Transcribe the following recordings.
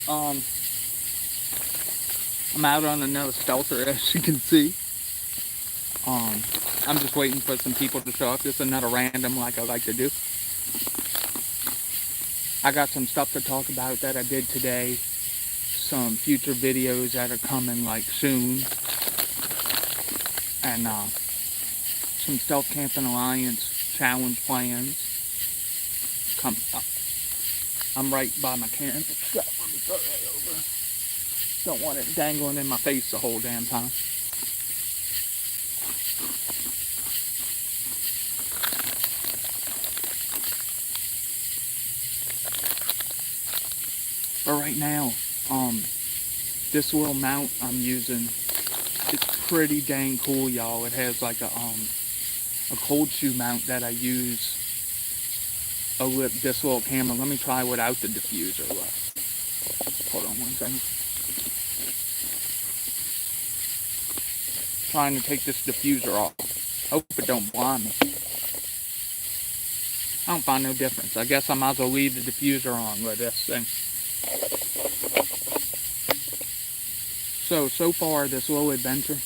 Um, I'm out on another stealther, as you can see. Um, I'm just waiting for some people to show up. Just another random, like I like to do. I got some stuff to talk about that I did today. Some future videos that are coming like soon, and some Stealth Camping Alliance challenge plans. Come up. I'm right by my camera. Let me throw that over. Don't want it dangling in my face the whole damn time. But right now, this little mount I'm using, it's pretty dang cool, y'all. It has like a cold shoe mount that I use this little camera. Let me try without the diffuser left. Hold on one second. Trying to take this diffuser off. Hope it don't blind me. I don't find no difference. I guess I might as well leave the diffuser on with this thing. So far this little adventure,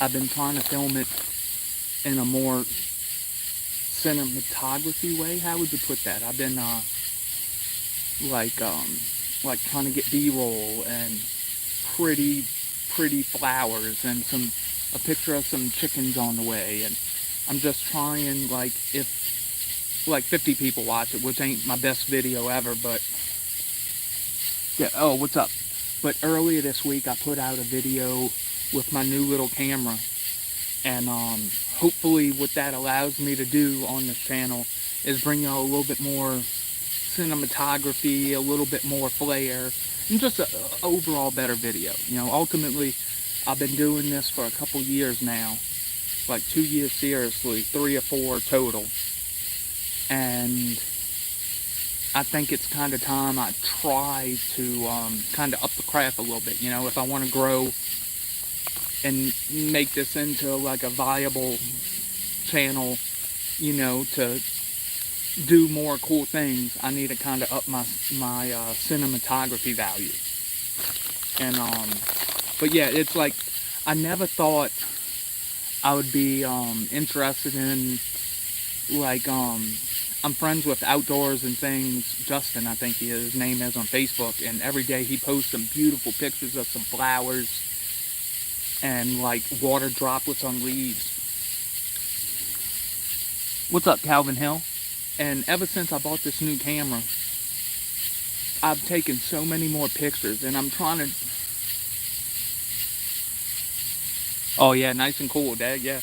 I've been trying to film it in a more cinematography way. How would you put that? I've been like trying to get B-roll and pretty flowers and a picture of some chickens on the way, and I'm just trying, like, if like 50 people watch it, which ain't my best video ever, but yeah. Oh, what's up? But earlier this week I put out a video with my new little camera, and hopefully what that allows me to do on this channel is bring y'all a little bit more cinematography, a little bit more flair, and just an overall better video. You know, ultimately, I've been doing this for a couple years now, like 2 years seriously, 3 or 4 total, and I think it's kind of time I try to kind of up the craft a little bit. You know, if I want to grow and make this into like a viable channel, you know, to do more cool things, I need to kind of up my cinematography value. And but yeah, it's like I never thought I would be interested in, like, I'm friends with Outdoors and Things, Justin, I think his name is, on Facebook, and every day he posts some beautiful pictures of some flowers and like water droplets on leaves. What's up, Calvin Hill? And ever since I bought this new camera, I've taken so many more pictures, and I'm trying to... Oh yeah, nice and cool, Dad, yeah.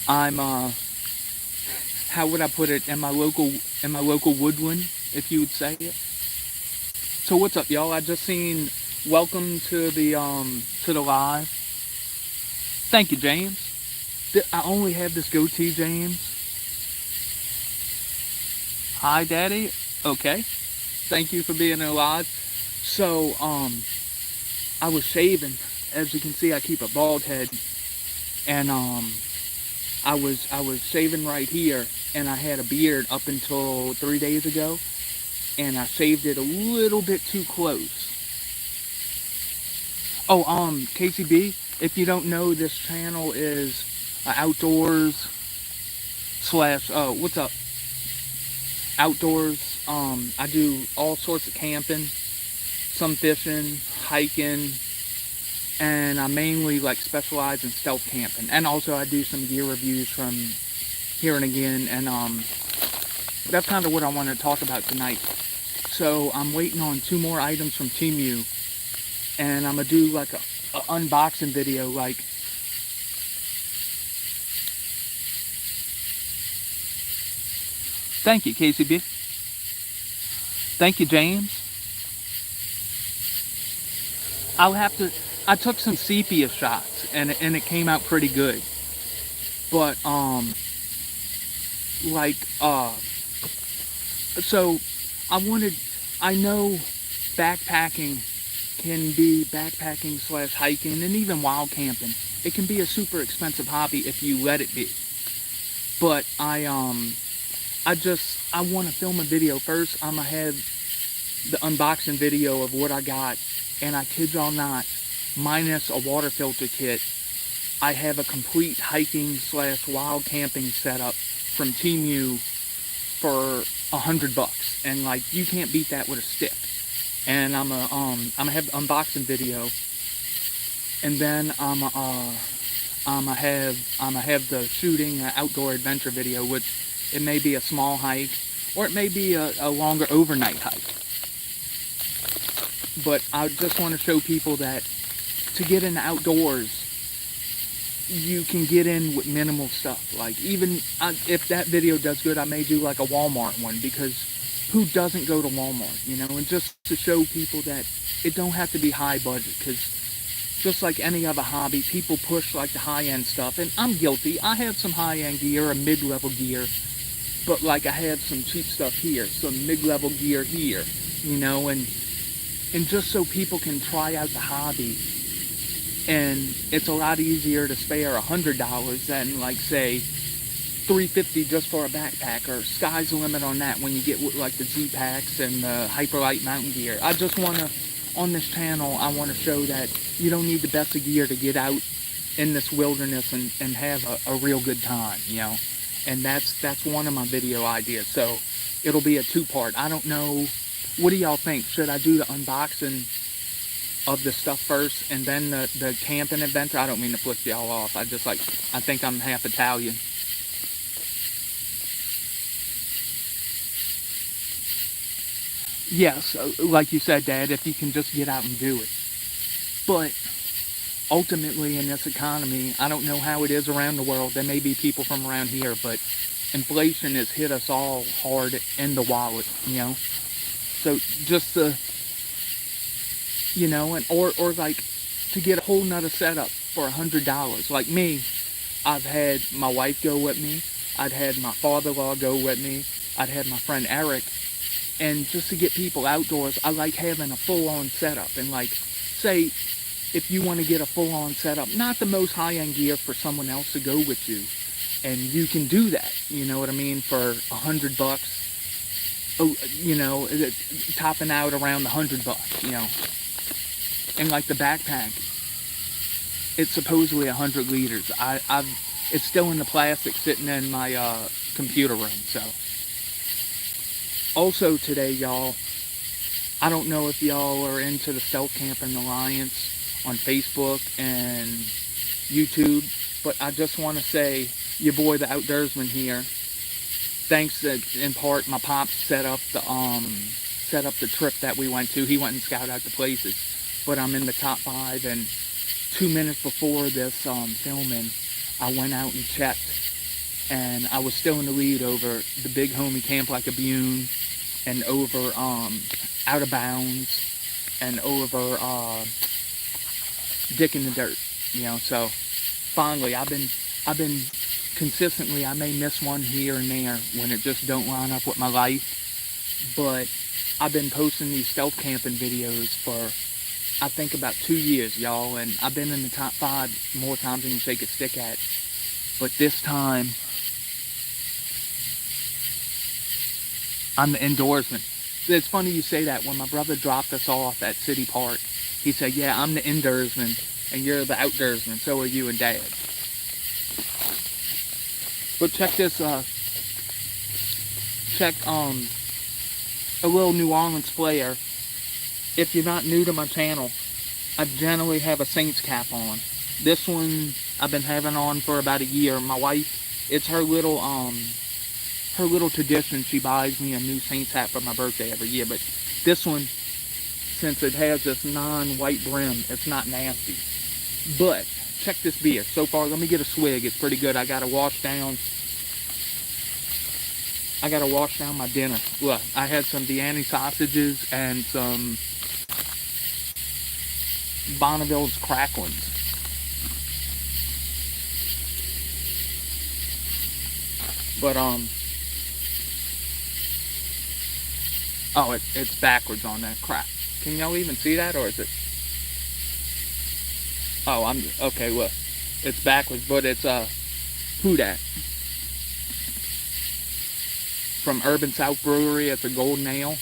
I'm how would I put it, in my local woodland, if you would say it. So what's up, y'all? I just seen welcome to the live. Thank you, James. I only have this goatee, James. Hi, Daddy. Okay. Thank you for being alive. So, I was shaving. As you can see, I keep a bald head. And, I was shaving right here, and I had a beard up until 3 days ago. And I shaved it a little bit too close. Oh, KCB, if you don't know, this channel is outdoors slash, what's up? Outdoors. I do all sorts of camping, some fishing, hiking, and I mainly like specialize in stealth camping. And also I do some gear reviews from here and again, and that's kind of what I want to talk about tonight. So I'm waiting on 2 more items from Temu, and I'm gonna do like a unboxing video, like, thank you, KCB. Thank you, James. I took some sepia shots, and it came out pretty good. But, like, so I know backpacking can be backpacking slash hiking and even wild camping. It can be a super expensive hobby if you let it be. But I want to film a video first. I'm gonna have the unboxing video of what I got, and I kid y'all not, minus a water filter kit, I have a complete hiking / wild camping setup from Temu for $100, and like you can't beat that with a stick. And I'm gonna have the unboxing video, and then I'm gonna have the shooting outdoor adventure video, which it may be a small hike or it may be a longer overnight hike. But I just want to show people that to get in the outdoors, you can get in with minimal stuff. Like even if that video does good, I may do like a Walmart one, because who doesn't go to Walmart, you know? And just to show people that it don't have to be high budget, because just like any other hobby, people push like the high-end stuff, and I'm guilty. I have some high-end gear, a mid-level gear, but like I have some cheap stuff here, some mid-level gear here, you know, and just so people can try out the hobby. And it's a lot easier to spare $100 than like say $350 just for a backpack, or sky's the limit on that when you get like the Z packs and the hyperlight mountain gear. I just want to, on this channel, I want to show that you don't need the best of gear to get out in this wilderness and have a real good time, you know. And that's one of my video ideas. So it'll be a two-part. I don't know, what do y'all think? Should I do the unboxing of the stuff first and then the camping adventure? I don't mean to flip y'all off. I think I'm half Italian. Yes, like you said, Dad, if you can just get out and do it. But ultimately in this economy, I don't know how it is around the world. There may be people from around here, but inflation has hit us all hard in the wallet, you know. So just the, you know, and or like to get a whole nother setup for $100. Like me, I've had my wife go with me. I'd had my father-in-law go with me. I'd had my friend Eric. And just to get people outdoors, I like having a full-on setup. And like, say, if you want to get a full-on setup, not the most high-end gear for someone else to go with you, and you can do that, you know what I mean, for $100, you know, topping out around the $100, you know. And like the backpack, it's supposedly 100 liters. It's still in the plastic sitting in my computer room, so. Also today, y'all, I don't know if y'all are into the Stealth Camping Alliance on Facebook and YouTube, but I just want to say, your boy the Outdoorsman here, thanks to, in part, my pops set up the trip that we went to. He went and scouted out the places, but I'm in the top 5, and 2 minutes before this filming, I went out and checked, and I was still in the lead over the Big Homie Camp Like a Bune, and over Out of Bounds, and over Dick in the Dirt, you know. So finally, I've been consistently, I may miss one here and there when it just don't line up with my life, but I've been posting these stealth camping videos for, I think, about 2 years, y'all, and I've been in the top 5 more times than you shake a stick at. But this time, I'm the indoorsman. It's funny you say that. When my brother dropped us off at City Park, he said, yeah, I'm the indoorsman, and you're the outdoorsman. So are you and Dad. But check this, a little New Orleans flair. If you're not new to my channel, I generally have a Saints cap on. This one I've been having on for about a year. My wife, it's her little tradition. She buys me a new Saints hat for my birthday every year. But this one, since it has this non-white brim, it's not nasty. But check this beer. So far, let me get a swig. It's pretty good. I gotta wash down my dinner. Look, I had some Vianney sausages and some Bonneville's cracklings. But oh, it's backwards on that crap. Can y'all even see that, or is it? Oh, okay, look. It's backwards, but it's who dat? from Urban South Brewery at the Golden Ale.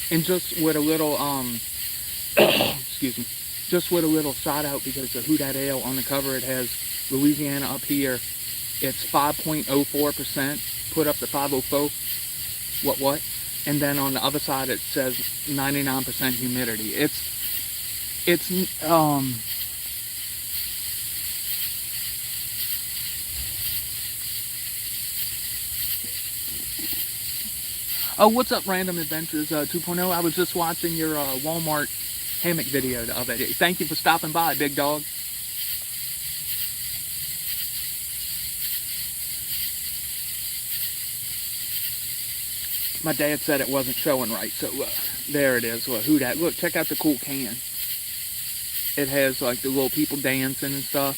And just with a little, excuse me, just with a little shout out, because the Who Dat Ale on the cover, it has Louisiana up here. It's 5.04%, put up to 504, what? And then on the other side it says 99% humidity. Oh, what's up, Random Adventures 2.0? I was just watching your Walmart hammock video of it. Thank you for stopping by, big dog. My dad said it wasn't showing right, so there it is. Who Dat? Look, check out the cool can. It has like the little people dancing and stuff.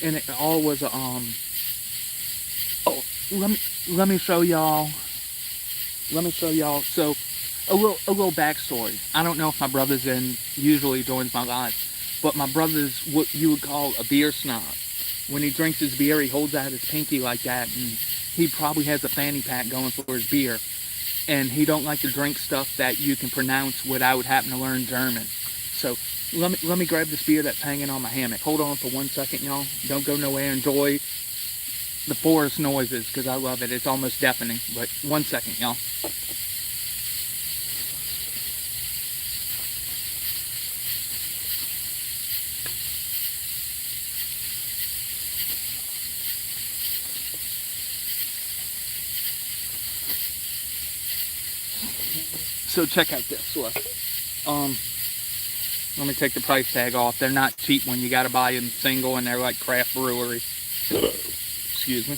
And it all was oh, let me show y'all. So a little backstory. I don't know if my brother's usually joins my live, but my brother's what you would call a beer snob. When he drinks his beer, he holds out his pinky like that, and he probably has a fanny pack going for his beer. And he don't like to drink stuff that you can pronounce without having to learn German. So let me grab this beer that's hanging on my hammock. Hold on for 1 second, y'all. Don't go nowhere. Enjoy the forest noises, because I love it. It's almost deafening. But 1 second, y'all. So check out this. Look. Let me take the price tag off. They're not cheap when you got to buy them single, and they're like craft brewery. Excuse me.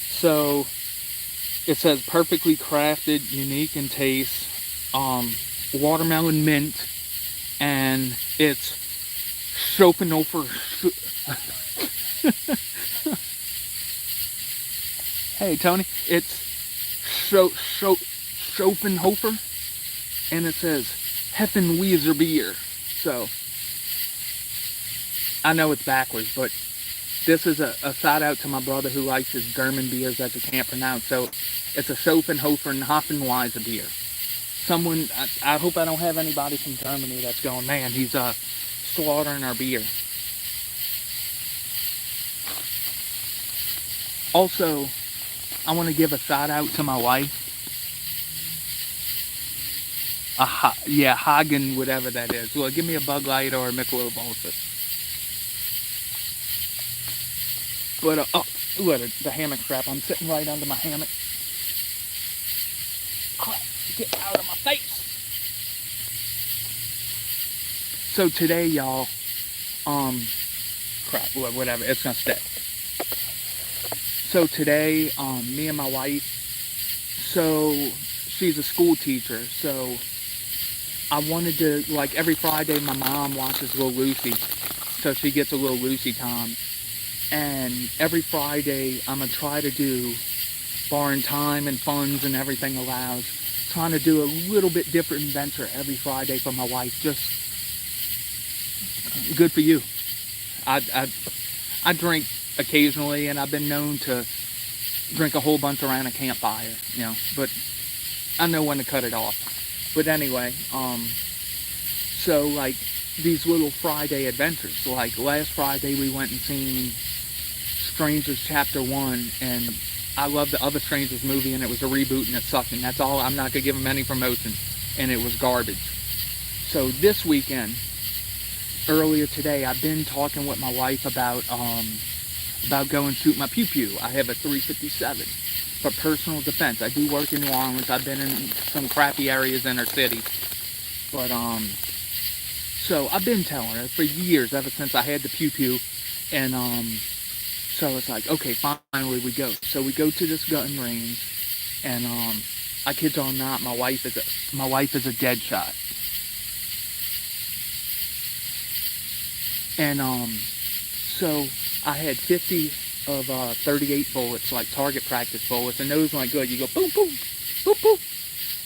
So it says perfectly crafted, unique in taste, watermelon mint, and it's Schopenhofer. Hey Tony, it's Schopenhofer, and it says Heffenweiser beer. So I know it's backwards, but this is a shout out to my brother who likes his German beers that you can't pronounce. So it's a Schopenhofer and Heffenweiser beer. Someone, I hope I don't have anybody from Germany that's going, man, he's slaughtering our beer. Also, I want to give a shout out to my wife. Yeah, Hagen, whatever that is. Well, give me a Bug Light or a Michelob Ultra. But, oh, look at the hammock strap. I'm sitting right under my hammock. Crap, get out of my face. So today, y'all, crap, whatever, it's gonna stick. So today, me and my wife, so she's a school teacher, so I wanted to, like every Friday my mom watches Little Lucy, so she gets a Little Lucy time. And every Friday I'm going to try to do, barring time and funds and everything allows, trying to do a little bit different adventure every Friday for my wife. Just good for you. I drink occasionally, and I've been known to drink a whole bunch around a campfire, you know, but I know when to cut it off. But anyway, so like these little Friday adventures, like last Friday we went and seen Strangers Chapter 1, and I love the other Strangers movie, and it was a reboot and it sucked, and that's all. I'm not gonna give them any promotion, and it was garbage. So this weekend, earlier today, I've been talking with my wife about going shoot my pew-pew. I have a 357 for personal defense. I do work in New Orleans. I've been in some crappy areas in our city, but so I've been telling her for years, ever since I had the pew-pew, and so it's like, okay, finally we go. So we go to this gun range, and I kid you not, my wife is a dead shot. And so I had 50 of 38 bullets, like target practice bullets, and those went good. You go boom, boom, boom, boom,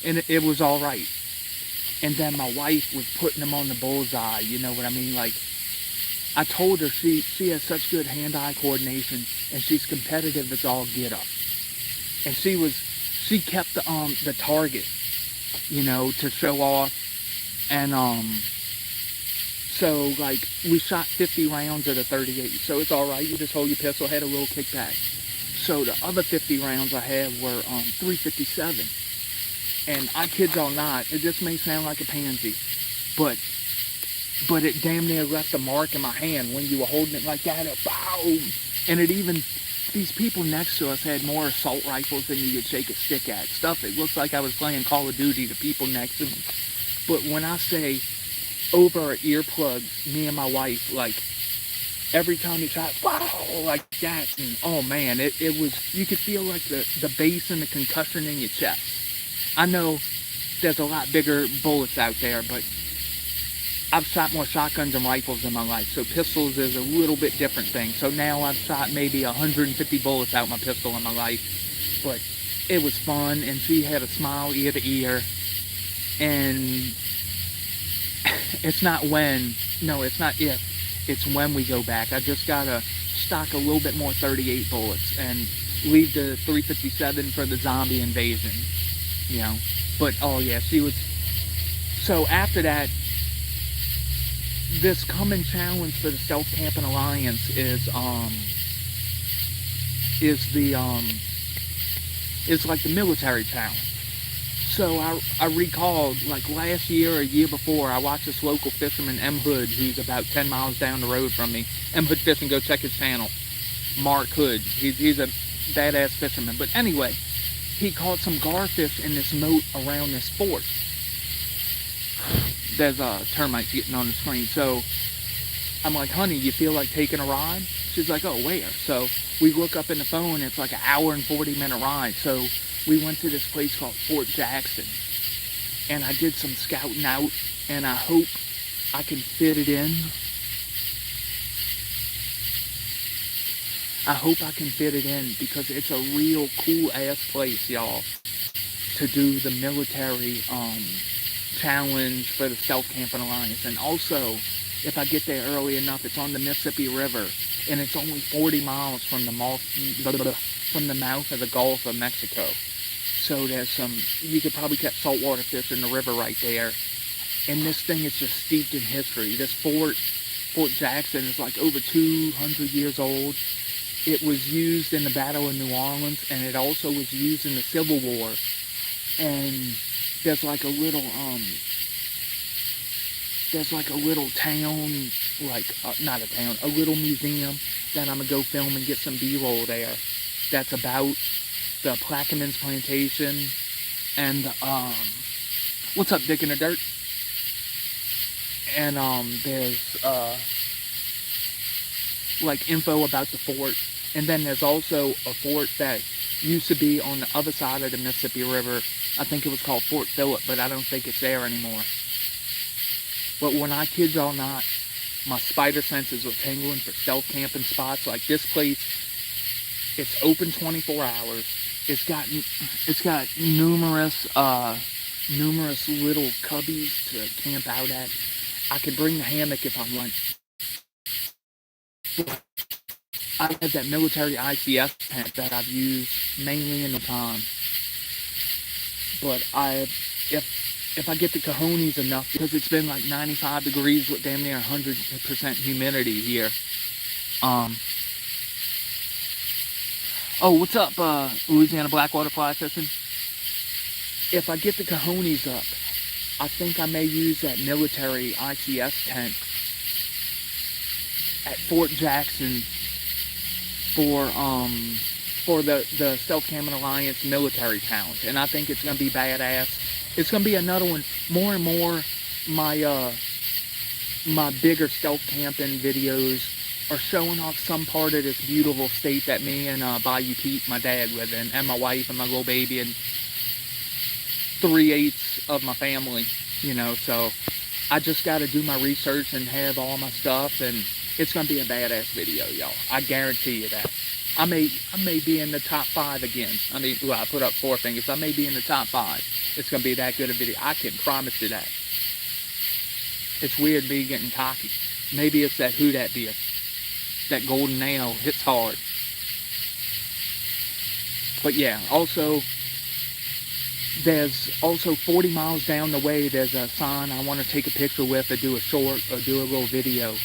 and it was all right. And then my wife was putting them on the bullseye, you know what I mean? Like I told her she has such good hand-eye coordination, and she's competitive as all get up. And she kept the target, to show off. And so like we shot 50 rounds at a 38, so it's all right. You just hold your pistol, had a little kickback. So the other 50 rounds I had were 357, and I kid y'all not, it just may sound like a pansy, but it damn near left a mark in my hand when you were holding it like that. Boom! And these people next to us had more assault rifles than you could shake a stick at. Stuff, it looks like I was playing Call of Duty, the people next to me. But when I say over our earplugs, me and my wife, like, every time you shot, wow, like that, and oh man, it was, you could feel like the bass and the concussion in your chest. I know there's a lot bigger bullets out there, but I've shot more shotguns and rifles in my life, so pistols is a little bit different thing. So now I've shot maybe 150 bullets out my pistol in my life, but it was fun, and she had a smile ear to ear, and it's not if, it's when we go back. I just gotta stock a little bit more 38 bullets and leave the 357 for the zombie invasion, But oh yeah, she was. So after that, this coming challenge for the Stealth Camping Alliance is like the military challenge. So I recalled, like last year or a year before, I watched this local fisherman, M. Hood, who's about 10 miles down the road from me. M. Hood Fishing, go check his channel. Mark Hood. He's a badass fisherman. But anyway, he caught some garfish in this moat around this fort. There's termites getting on the screen. So I'm like, honey, you feel like taking a ride? She's like, oh, where? So we look up in the phone, it's like an hour and 40-minute ride. So we went to this place called Fort Jackson, and I did some scouting out, and I hope I can fit it in. I hope I can fit it in, because it's a real cool-ass place, y'all, to do the military challenge for the Stealth Camping Alliance. And also, if I get there early enough, it's on the Mississippi River, and it's only 40 miles from the mouth of the Gulf of Mexico. So there's you could probably catch saltwater fish in the river right there. And this thing is just steeped in history. This Fort Jackson is like over 200 years old. It was used in the Battle of New Orleans, and it also was used in the Civil War. And there's like a little town, not a town, a little museum that I'm gonna go film and get some B-roll there. That's about the Plaquemines Plantation and what's up, Dick in the Dirt? And there's like info about the fort, and then there's also a fort that used to be on the other side of the Mississippi River. I think it was called Fort Phillip, but I don't think it's there anymore. But when I kid y'all not, my spider senses were tingling for stealth camping spots. Like this place, it's open 24 hours. It's got numerous little cubbies to camp out at. I can bring the hammock if I want. But I have that military ICS tent that I've used mainly in the time. But if I get the cojones enough, because it's been like 95 degrees with damn near 100% humidity here. Oh, what's up, Louisiana Blackwater Fly Fishing? If I get the cojones up, I think I may use that military ICS tent at Fort Jackson for the Stealth Camping Alliance military challenge, and I think it's gonna be badass. It's gonna be another one. More and more, my bigger stealth camping videos are showing off some part of this beautiful state that me and Bayou Pete, my dad, live in, and my wife and my little baby and 3/8 of my family. So I just got to do my research and have all my stuff, and it's gonna be a badass video, y'all. I guarantee you that. I may be in the top 5 again. I put up 4 fingers. I may be in the top 5. It's gonna be that good a video. I can promise you that. It's weird me getting cocky, Maybe it's that Who Dat beer. That golden ale hits hard. But yeah, also, there's also 40 miles down the way, there's a sign I want to take a picture with or do a short or do a little video.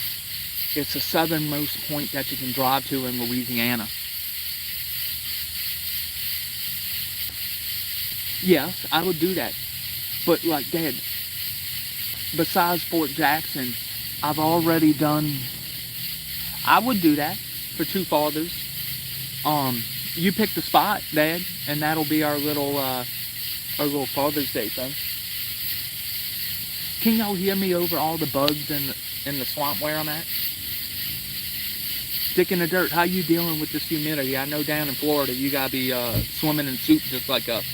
It's the southernmost point that you can drive to in Louisiana. Yes, I would do that. But like Dad, besides Fort Jackson, I've already done, I would do that for Two Fathers. You pick the spot, Dad, and that'll be our little Father's Day thing. Can y'all hear me over all the bugs in the swamp where I'm at? Dick in the dirt, how you dealing with this humidity? I know down in Florida you gotta be swimming in soup just like us.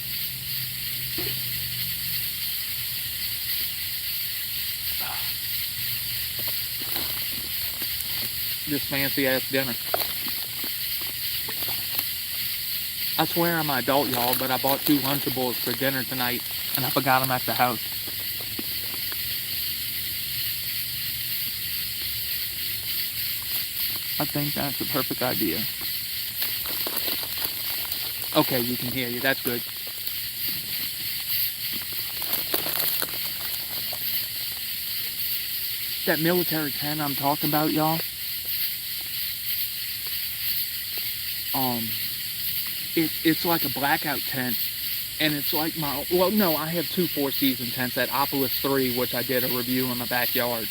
This fancy ass dinner. I swear I'm an adult, y'all, but I bought 2 Lunchables for dinner tonight, and I forgot them at the house. I think that's a perfect idea. Okay, you can hear you. That's good. That military tent I'm talking about, y'all. It's like a blackout tent, and it's like well, no, I have 2 4-season tents at Opolis 3, which I did a review in my backyard.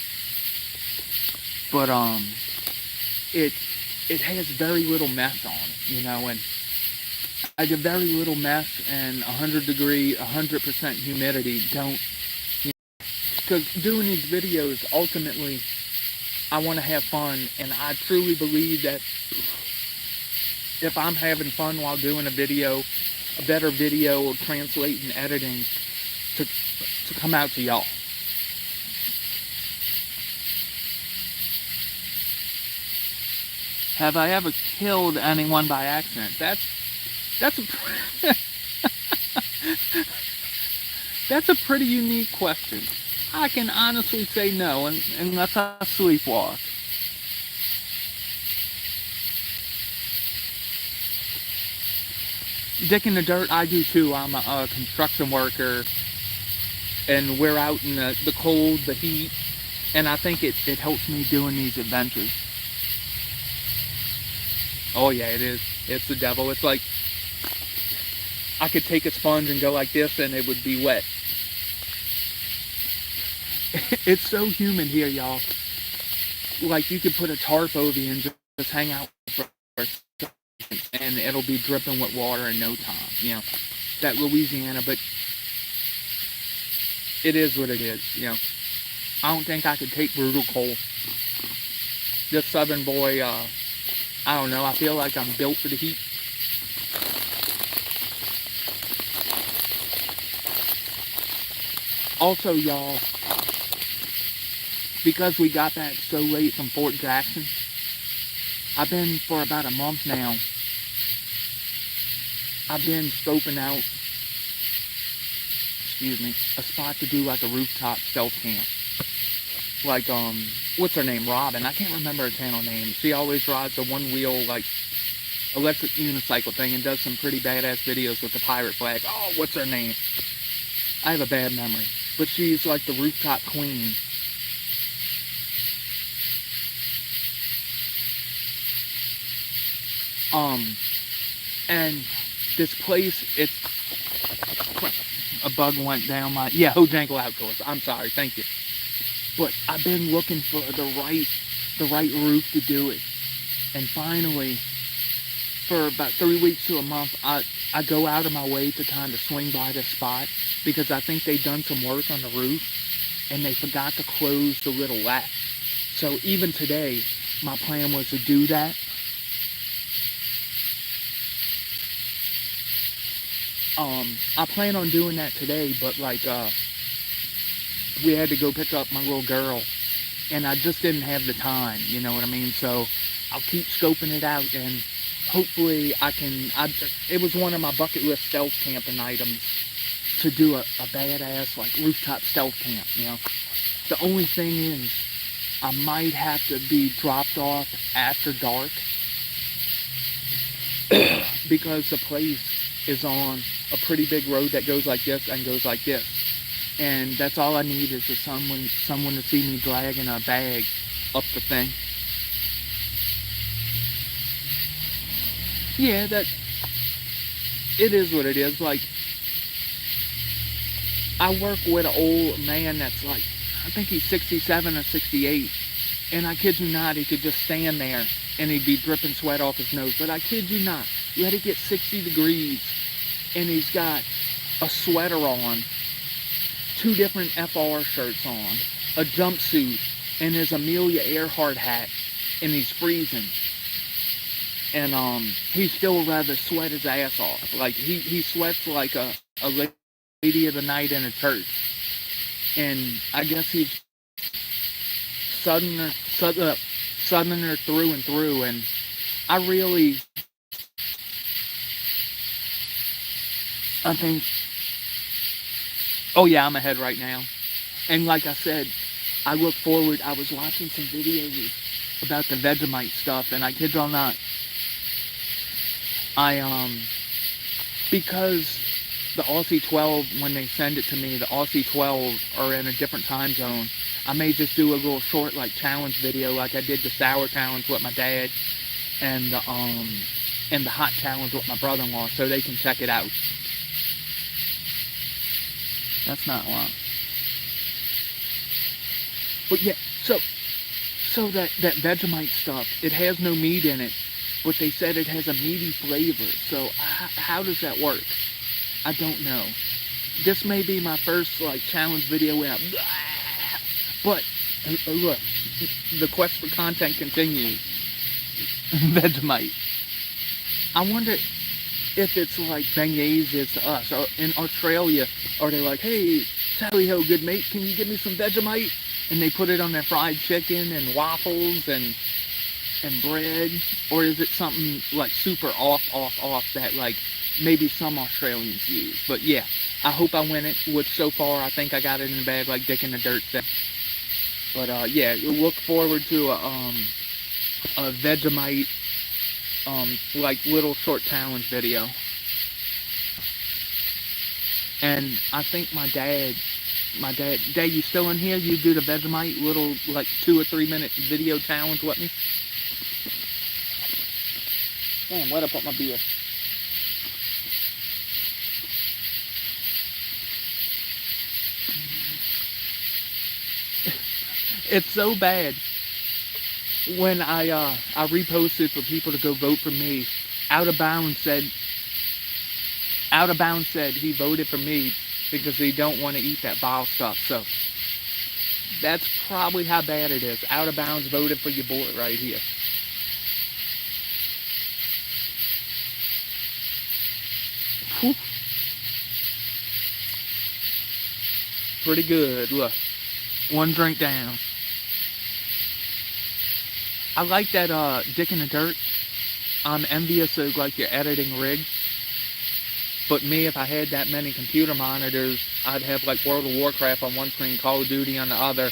But it has very little mess on it, you know, and I get very little mess and 100% humidity don't, you know, because doing these videos, ultimately, I want to have fun, and I truly believe that if I'm having fun while doing a video, a better video will translate in editing to come out to y'all. Have I ever killed anyone by accident? That's a that's a pretty unique question. I can honestly say no, unless I sleepwalk. Dick in the dirt, I do too. I'm a construction worker, and we're out in the cold, the heat, and I think it helps me doing these adventures. Oh yeah, it is. It's the devil. It's like I could take a sponge and go like this and it would be wet. It's so humid here, y'all. Like you could put a tarp over you and just hang out for a second and it'll be dripping with water in no time. You know, that Louisiana, but it is what it is, you know. I don't think I could take brutal cold. This southern boy, I don't know, I feel like I'm built for the heat. Also, y'all, because we got back so late from Fort Jackson, I've been for about a month now, I've been scoping out, a spot to do like a rooftop stealth camp. Like, what's her name? Robin. I can't remember her channel name. She always rides a one-wheel, like, electric unicycle thing and does some pretty badass videos with the pirate flag. Oh, what's her name? I have a bad memory. But she's like the rooftop queen. And this place, it's... A bug went down my... Yeah, Hojankle Outdoors. I'm sorry. Thank you. But I've been looking for the right roof to do it. And finally, for about 3 weeks to a month, I go out of my way to kind of swing by this spot because I think they've done some work on the roof and they forgot to close the little latch. So even today, my plan was to do that. I plan on doing that today, but like, we had to go pick up my little girl, and I just didn't have the time, you know what I mean? So I'll keep scoping it out, and hopefully it was one of my bucket list stealth camping items to do a badass like rooftop stealth camp, you know? The only thing is, I might have to be dropped off after dark because the place is on a pretty big road that goes like this and goes like this. And that's all I need is someone to see me dragging a bag up the thing. Yeah, it is what it is. Like, I work with an old man that's like, I think he's 67 or 68, and I kid you not, he could just stand there and he'd be dripping sweat off his nose. But I kid you not, let it get 60 degrees and he's got a sweater on, 2 different FR shirts on, a jumpsuit, and his Amelia Earhart hat, and he's freezing. And he still rather sweat his ass off. Like, he sweats like a lady of the night in a church. And I guess he's southerner through and through. And I think, oh yeah, I'm ahead right now. And like I said, I look forward, I was watching some videos about the Vegemite stuff, and I kid y'all not, because the Aussie 12, when they send it to me, the Aussie 12 are in a different time zone. I may just do a little short, like, challenge video, like I did the sour challenge with my dad, and the hot challenge with my brother-in-law, so they can check it out. That's not wrong. But yeah, so that Vegemite stuff, it has no meat in it, but they said it has a meaty flavor. So how does that work? I don't know. This may be my first like challenge video where but look, the quest for content continues. Vegemite. I wonder if it's like beignets is to us. Or in Australia, are they like, hey, tally ho, good mate, can you give me some Vegemite? And they put it on their fried chicken and waffles and bread? Or is it something like super off that like maybe some Australians use? But yeah, I hope I win it, which so far I think I got it in the bag like Dick in the Dirt said. But yeah, look forward to a Vegemite like little short challenge video. And I think my dad, you still in here? You do the Vegemite little like 2 or 3 minute video challenge with me? Damn, where'd I put my beer? It's so bad. When I reposted for people to go vote for me, Out of Bounds said he voted for me because he don't want to eat that vile stuff. So that's probably how bad it is. Out of Bounds voted for your boy right here. Whew. Pretty good. Look, 1 drink down. I like that Dick in the Dirt. I'm envious of like your editing rig. But me, if I had that many computer monitors, I'd have like World of Warcraft on one screen, Call of Duty on the other,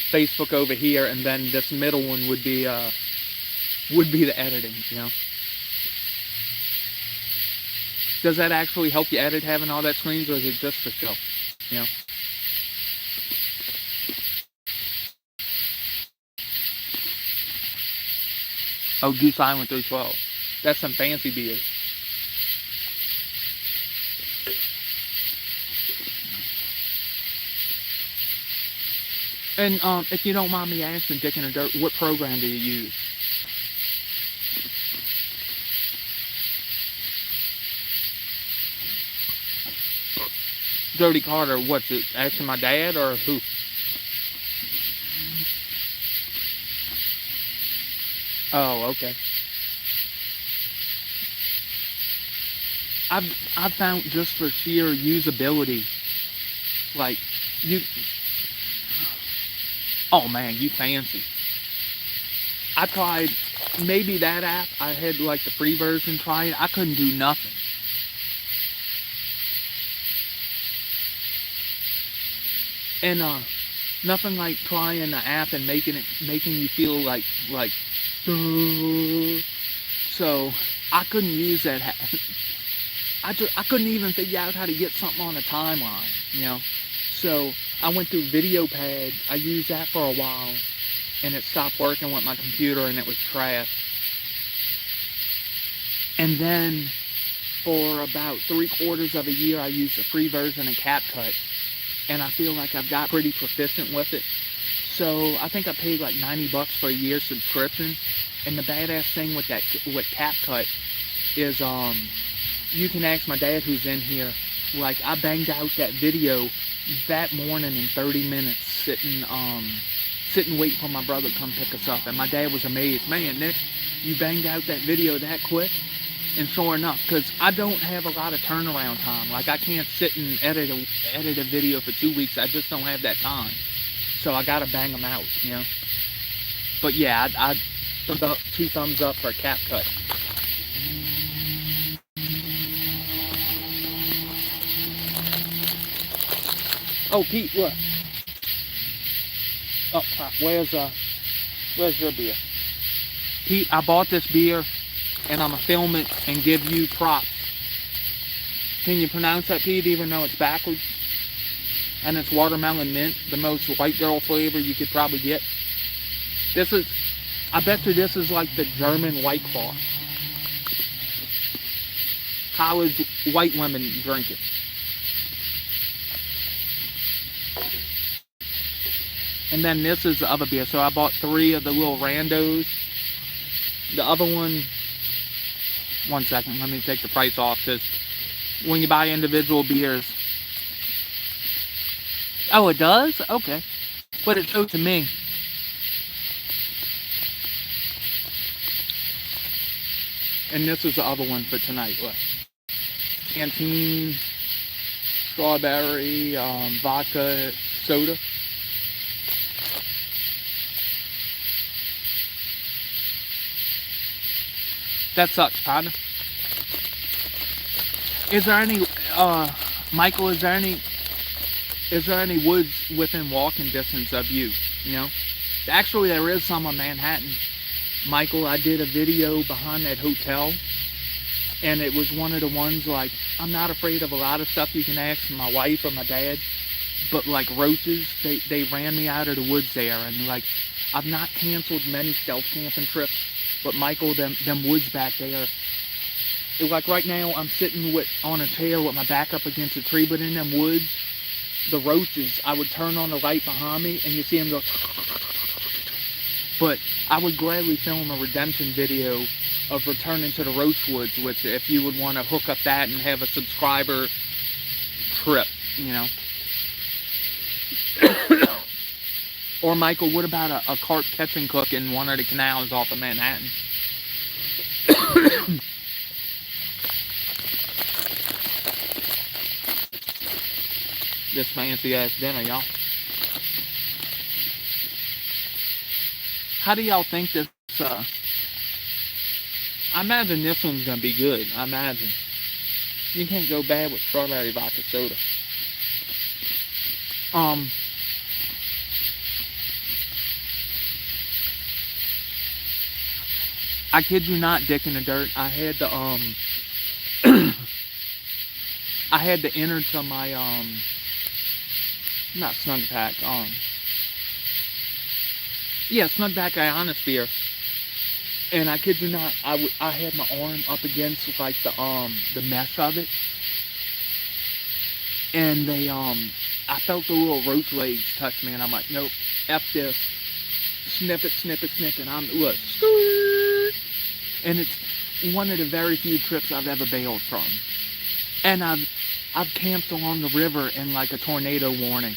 Facebook over here, and then this middle one would be the editing, you know. Does that actually help you edit having all that screens, or is it just for show? You know. Oh, Goose Island 312. That's some fancy beer. And if you don't mind me asking, Dick in the Dirt, what program do you use? Jody Carter, what's it? Asking my dad or who? Oh, okay. I've found just for sheer usability, like you. Oh man, you fancy. I tried maybe that app. I had like the free version. Tried. I couldn't do nothing. And Nothing like trying the app and making you feel like so I couldn't use that. I couldn't even figure out how to get something on a timeline, So I went through VideoPad. I used that for a while, and it stopped working with my computer, and it was trash. And then for about 3/4 of a year, I used the free version of CapCut, and I feel like I've got pretty proficient with it. So I think I paid like $90 for a year subscription. And the badass thing with CapCut is you can ask my dad who's in here. Like, I banged out that video that morning in 30 minutes, sitting waiting for my brother to come pick us up. And my dad was amazed. Man, Nick, you banged out that video that quick? And sure enough, because I don't have a lot of turnaround time. Like, I can't sit and edit a video for 2 weeks. I just don't have that time. So I gotta bang them out, But yeah, I 2 thumbs up for CapCut. Oh, Pete, look. Oh, crap. Where's your beer? Pete, I bought this beer, and I'm going to film it and give you props. Can you pronounce that, Pete, even though it's backwards? And it's watermelon mint, the most white girl flavor you could probably get. I bet you this is like the German White Claw. College white women drink it. And then this is the other beer. So I bought 3 of the little randos. The other one second, let me take the price off, because when you buy individual beers. Oh, it does? Okay. But it showed to me. And this is the other one for tonight. Look. Canteen, strawberry, vodka, soda. That sucks, partner. Is there any, Michael, is there any woods within walking distance of you, Actually, there is some in Manhattan. Michael, I did a video behind that hotel, and it was one of the ones, like, I'm not afraid of a lot of stuff you can ask my wife or my dad, but like roaches, they ran me out of the woods there, and like, I've not canceled many stealth camping trips, but Michael, them woods back there, like right now, I'm sitting on a chair with my back up against a tree, but in them woods, the roaches, I would turn on the light behind me, and you see them go, but I would gladly film a redemption video of returning to the roach woods, which if you would want to hook up that and have a subscriber trip, Or Michael, what about a carp catch and cook in one of the canals off of Manhattan? This fancy ass dinner, y'all. How do y'all think this, I imagine this one's gonna be good, I imagine. You can't go bad with strawberry vodka soda. I kid you not, Dick in the Dirt, I had the, I had the innards to my, not Snug Pack, yeah, Snug Pack Ionosphere. And I kid you not, I had my arm up against like the mesh of it, and they I felt the little roach legs touch me, and I'm like, nope, F this, snip it, and I'm look, and it's one of the very few trips I've ever bailed from, and I've camped along the river in like a tornado warning.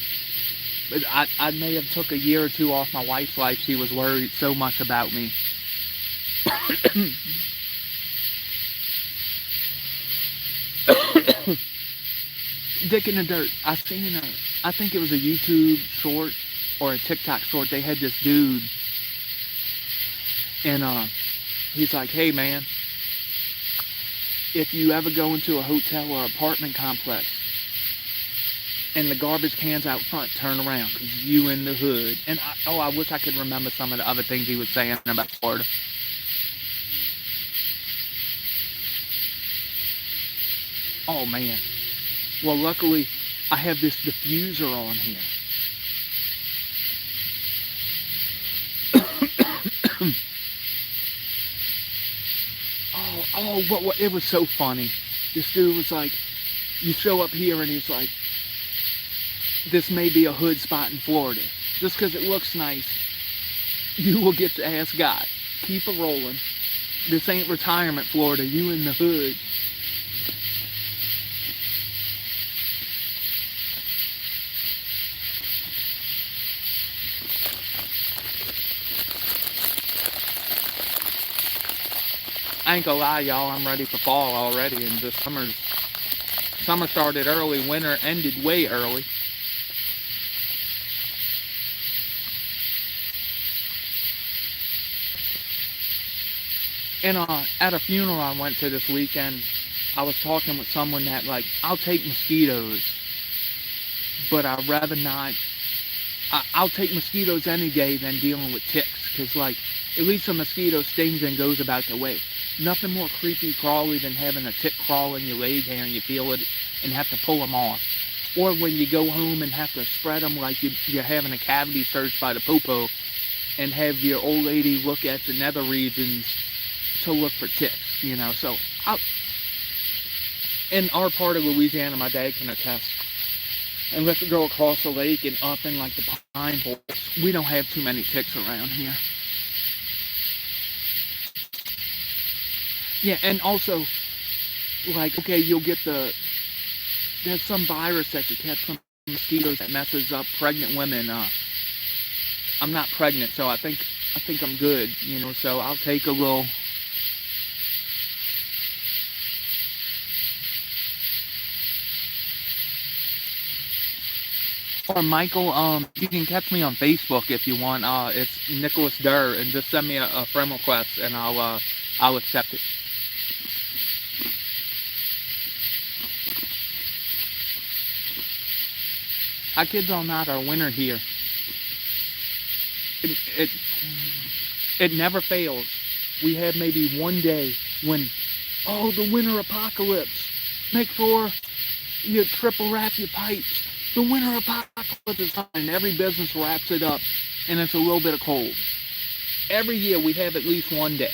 But I may have took a year or 2 off my wife's life. She was worried so much about me. Dick in the Dirt. I seen I think it was a YouTube short or a TikTok short. They had this dude, and he's like, hey man, if you ever go into a hotel or apartment complex and the garbage cans out front turn around because you in the hood. And I wish I could remember some of the other things he was saying about Florida. Oh man. Well, luckily I have this diffuser on here. What, it was so funny. This dude was like, you show up here and he's like, this may be a hood spot in Florida. Just because it looks nice, you will get to ask God. Keep it rolling. This ain't retirement Florida, you in the hood. I ain't gonna lie, y'all, I'm ready for fall already, and this summer started early, winter ended way early. And at a funeral I went to this weekend, I was talking with someone that, like, I'll take mosquitoes, but I'd rather not. I'll take mosquitoes any day than dealing with ticks, because, like, at least a mosquito stings and goes about their way. Nothing more creepy crawly than having a tick crawl in your leg hair and you feel it and have to pull them off. Or when you go home and have to spread them like you're having a cavity searched by the popo, and have your old lady look at the nether regions to look for ticks, you know. So, in our part of Louisiana, my dad can attest, unless you go across the lake and up in like the pine forests, we don't have too many ticks around here. Yeah, and also, like, okay, you'll get there's some virus that you catch from mosquitoes that messes up pregnant women. I'm not pregnant, so I think I'm good, you know, so I'll take a little. Or Michael, you can catch me on Facebook if you want. It's Nicholas Durr, and just send me a friend request, and I'll accept it. Our kids all night are winter here. It never fails. We have maybe one day when, the winter apocalypse. Make sure you triple wrap your pipes. The winter apocalypse is coming. Every business wraps it up, and it's a little bit of cold. Every year we have at least one day.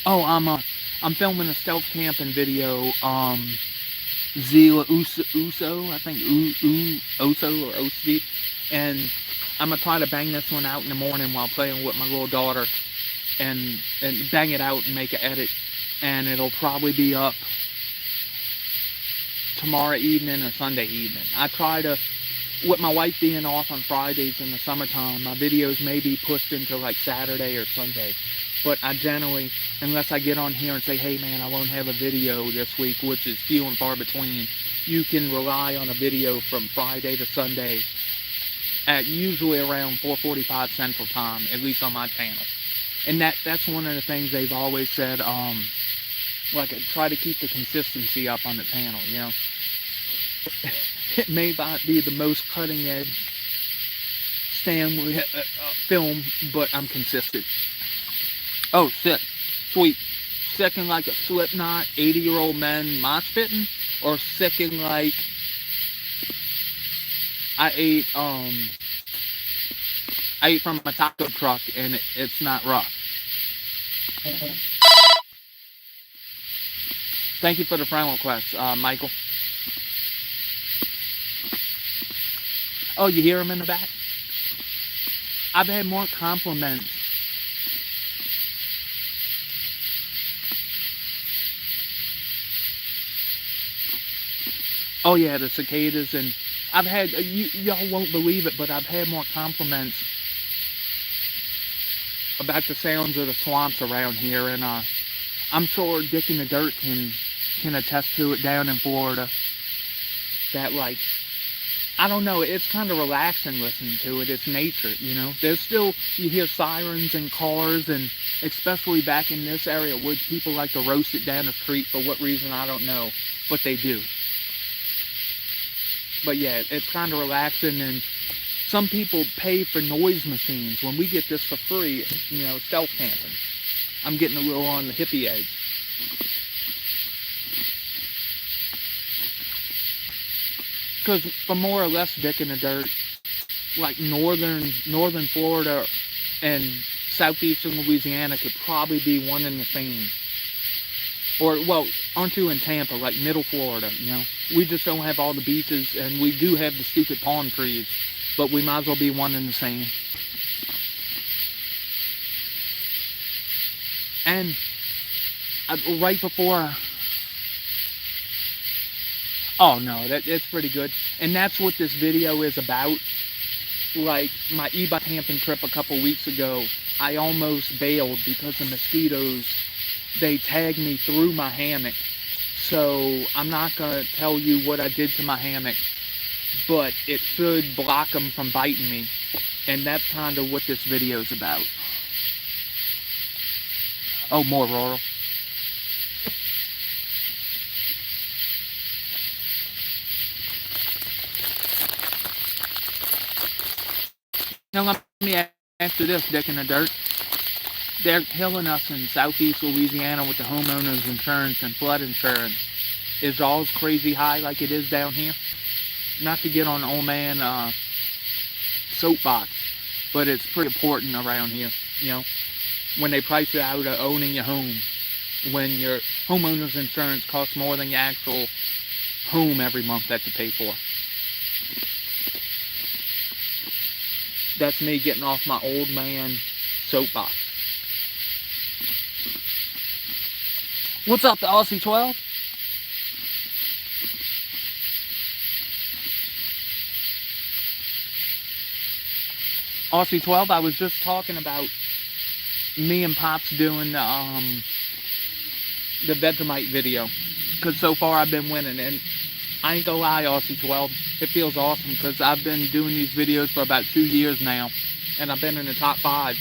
Oh, I'm filming a stealth camping video. Zila Uso, I think Oso or Osi, and I'm gonna try to bang this one out in the morning while playing with my little daughter, and bang it out and make an edit, and it'll probably be up tomorrow evening or Sunday evening. I try to, with my wife being off on Fridays in the summertime, my videos may be pushed into like Saturday or Sunday. But I generally, unless I get on here and say, hey man, I won't have a video this week, which is few and far between, you can rely on a video from Friday to Sunday at usually around 4:45 Central Time, at least on my channel. And that's one of the things they've always said, like, try to keep the consistency up on the channel, you know. It may not be the most cutting edge Stanley film, but I'm consistent. Oh, sick. Sweet. Sicking like a Slipknot, 80-year-old men mosh pitting, or sicking like I ate from a taco truck and it's not rough. Thank you for the friend request, Michael. Oh, you hear him in the back? I've had more compliments. Oh yeah, the cicadas, and I've had, y'all won't believe it, but I've had more compliments about the sounds of the swamps around here, and I'm sure Dick in the Dirt can attest to it down in Florida. That, like, I don't know, it's kind of relaxing listening to it. It's nature, you know. There's still, you hear sirens and cars, and especially back in this area, woods, people like to roast it down the street for what reason, I don't know, but they do. But yeah, it's kind of relaxing, and some people pay for noise machines. When we get this for free, stealth camping. I'm getting a little on the hippie edge. Because for more or less dick in the dirt, like northern Florida and southeastern Louisiana could probably be one and the same. Or, well, aren't you in Tampa, like middle Florida, We just don't have all the beaches, and we do have the stupid palm trees, but we might as well be one and the same. And right before, oh no, it's pretty good. And that's what this video is about. Like my e-bike camping trip a couple weeks ago, I almost bailed because the mosquitoes, they tagged me through my hammock. So I'm not going to tell you what I did to my hammock, but it should block them from biting me. And that's kind of what this video is about. Oh, more rural. Now let me answer this, dick in the dirt. They're killing us in southeast Louisiana with the homeowners insurance and flood insurance. Is all's crazy high like it is down here? Not to get on old man soapbox, but it's pretty important around here, when they price it out of owning your home. When your homeowner's insurance costs more than your actual home every month that you pay for. That's me getting off my old man soapbox. What's up, the Aussie 12? Aussie 12, I was just talking about me and Pops doing the Vegemite video, because so far I've been winning, and I ain't gonna lie, Aussie 12, it feels awesome, because I've been doing these videos for about 2 years now, and I've been in the top 5.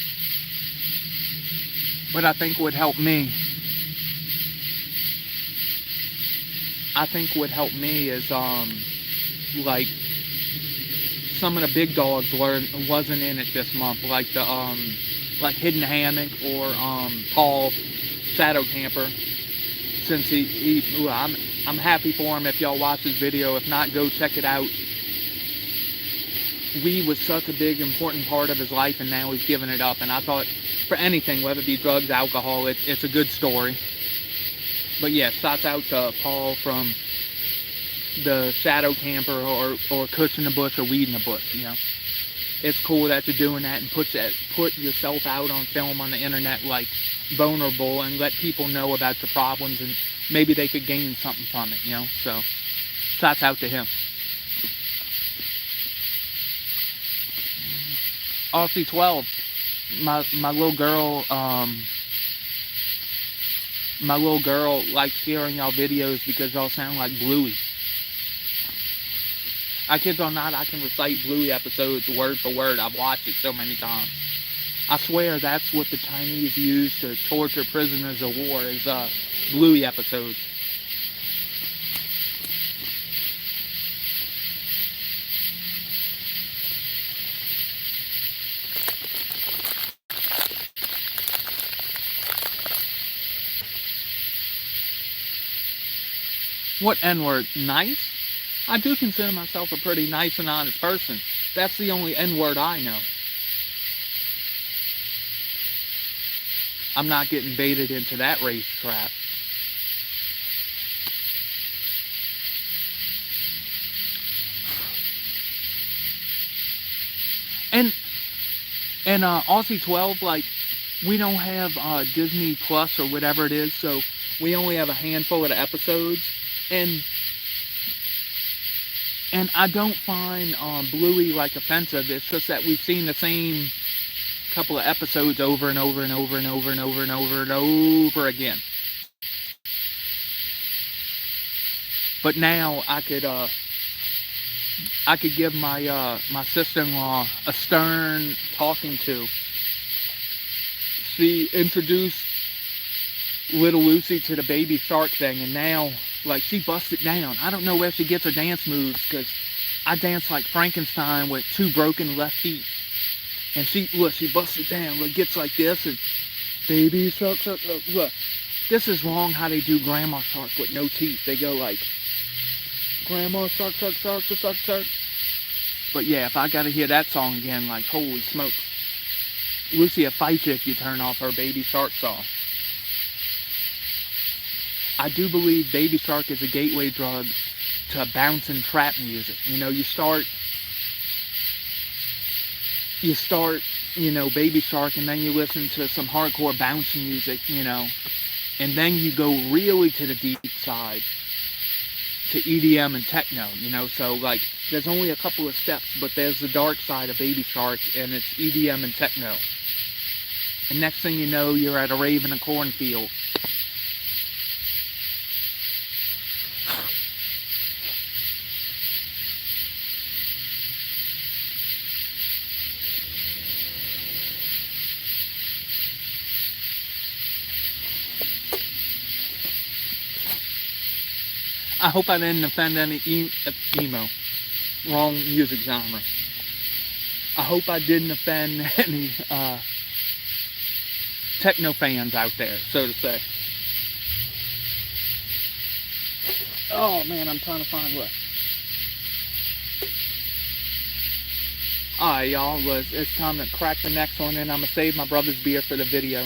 But I think what helped me is like some of the big dogs wasn't in it this month, like the like Hidden Hammock or Paul Shadow Camper. Since I'm happy for him if y'all watch his video. If not, go check it out. Weed was such a big, important part of his life, and now he's giving it up. And I thought, for anything, whether it be drugs, alcohol, it's a good story. But yeah, shouts out to Paul from the Shadow Camper or Kush in the Bush or Weed in the Bush, It's cool that you're doing that and put yourself out on film on the internet, like vulnerable, and let people know about your problems, and maybe they could gain something from it, So, shouts out to him. Aussie 12, my little girl likes hearing y'all videos because y'all sound like Bluey. I kid or not, I can recite Bluey episodes word for word. I've watched it so many times. I swear that's what the Chinese use to torture prisoners of war, is Bluey episodes. What N-word? Nice? I do consider myself a pretty nice and honest person. That's the only N-word I know. I'm not getting baited into that race trap. And Aussie 12, like, we don't have Disney Plus or whatever it is, so we only have a handful of the episodes. And I don't find Bluey like offensive. It's just that we've seen the same couple of episodes over and over and over and over and over and over and over again. But now I could give my my sister-in-law a stern talking to. She introduced little Lucy to the baby shark thing, and now, like, she busted down. I don't know where she gets her dance moves, because I dance like Frankenstein with 2 broken left feet. And she busts it down, look, gets like this, and baby shark, shark, look. This is wrong how they do grandma shark with no teeth. They go like, grandma shark, shark, shark, shark, shark. But yeah, if I gotta hear that song again, like, holy smokes. Lucy will fight you if you turn off her Baby Shark song. I do believe Baby Shark is a gateway drug to bouncing trap music. You know, you start, you know, Baby Shark, and then you listen to some hardcore bouncing music, you know, and then you go really to the deep side, to EDM and techno, you know. So like, there's only a couple of steps, but there's the dark side of Baby Shark, and it's EDM and techno. And next thing you know, you're at a rave in a cornfield. I hope I didn't offend any emo, wrong music genre. I hope I didn't offend any techno fans out there, so to say. Oh man, I'm trying to find what. Alright y'all, it's time to crack the next one, and I'm going to save my brother's beer for the video.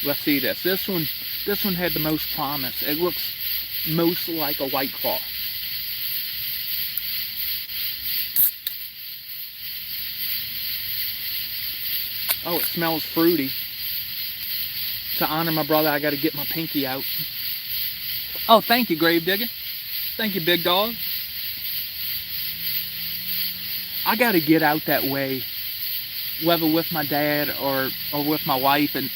Let's see this. This one had the most promise. It looks most like a White Claw. Oh, it smells fruity. To honor my brother, I got to get my pinky out. Oh, thank you, Gravedigger. Thank you, big dog. I got to get out that way, whether with my dad or with my wife, and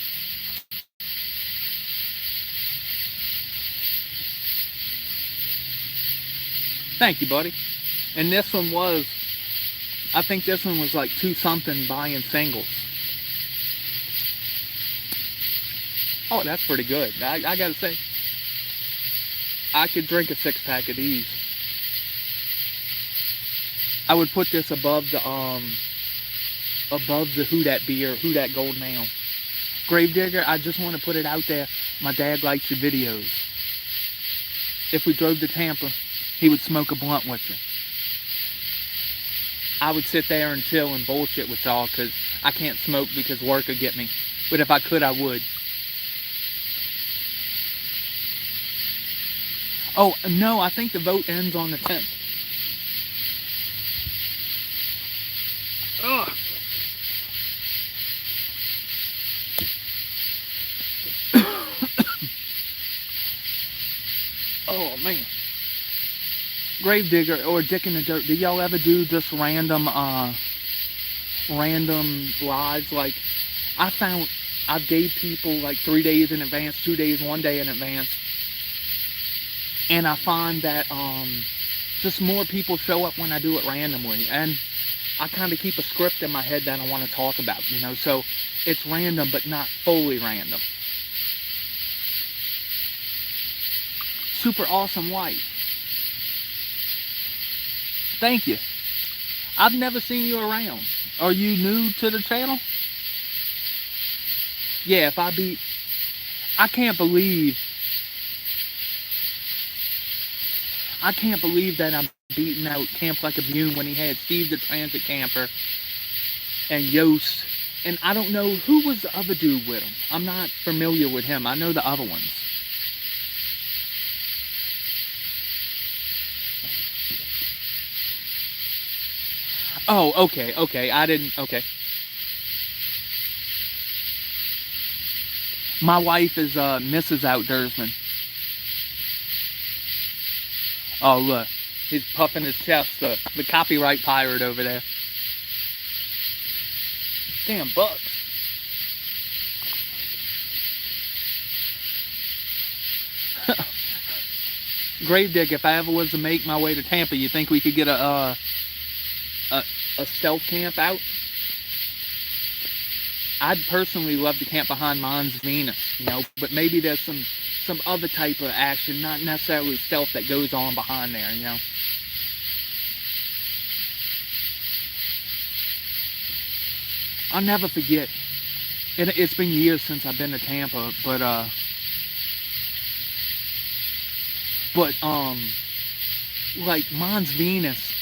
thank you, buddy. And this one was, I think this one was like 2 something buying singles. Oh, that's pretty good. I gotta say, I could drink a 6-pack of these. I would put this above the Who Dat beer, Who Dat Golden Ale. Gravedigger, I just want to put it out there. My dad likes your videos. If we drove to Tampa, he would smoke a blunt with you. I would sit there and chill and bullshit with y'all because I can't smoke because work would get me. But if I could, I would. Oh, no, I think the vote ends on the 10th. Ugh. Oh, man. Gravedigger or Dick in the Dirt, do y'all ever do just random lives? Like, I gave people like 3 days in advance, 2 days, 1 day in advance. And I find that just more people show up when I do it randomly. And I kind of keep a script in my head that I want to talk about, you know. So it's random, but not fully random. Super awesome wife. Thank you. I've never seen you around. Are you new to the channel? Yeah, I can't believe that I'm beating out Camp Like a Bune when he had Steve the Transit Camper and Yost. And I don't know who was the other dude with him. I'm not familiar with him. I know the other ones. Oh, okay. Okay. My wife is Mrs. Outdoorsman. Oh, look. He's puffing his chest, the copyright pirate over there. Damn bucks. Gravedigger, if I ever was to make my way to Tampa, you think we could get a stealth camp out? I'd personally love to camp behind Mons Venus, you know, but maybe there's some other type of action, not necessarily stealth, that goes on behind there, you know. I'll never forget. It's been years since I've been to Tampa, but like Mons Venus,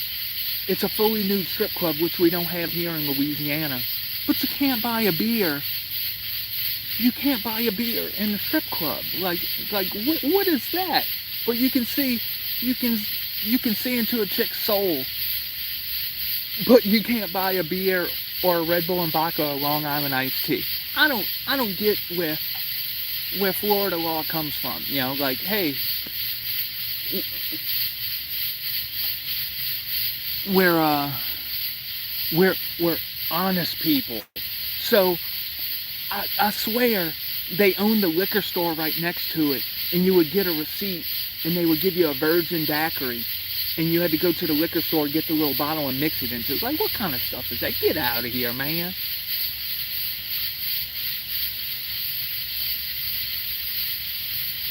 it's a fully nude strip club, which we don't have here in Louisiana. But you can't buy a beer. You can't buy a beer in the strip club. Like what is that? But you can see into a chick's soul. But you can't buy a beer or a Red Bull and vodka or Long Island iced tea. I don't get where Florida law comes from. You know, like, hey, we're honest people. So I swear they own the liquor store right next to it, and you would get a receipt and they would give you a virgin daiquiri, and you had to go to the liquor store, get the little bottle and mix it into it. Like, what kind of stuff is that? Get out of here, man.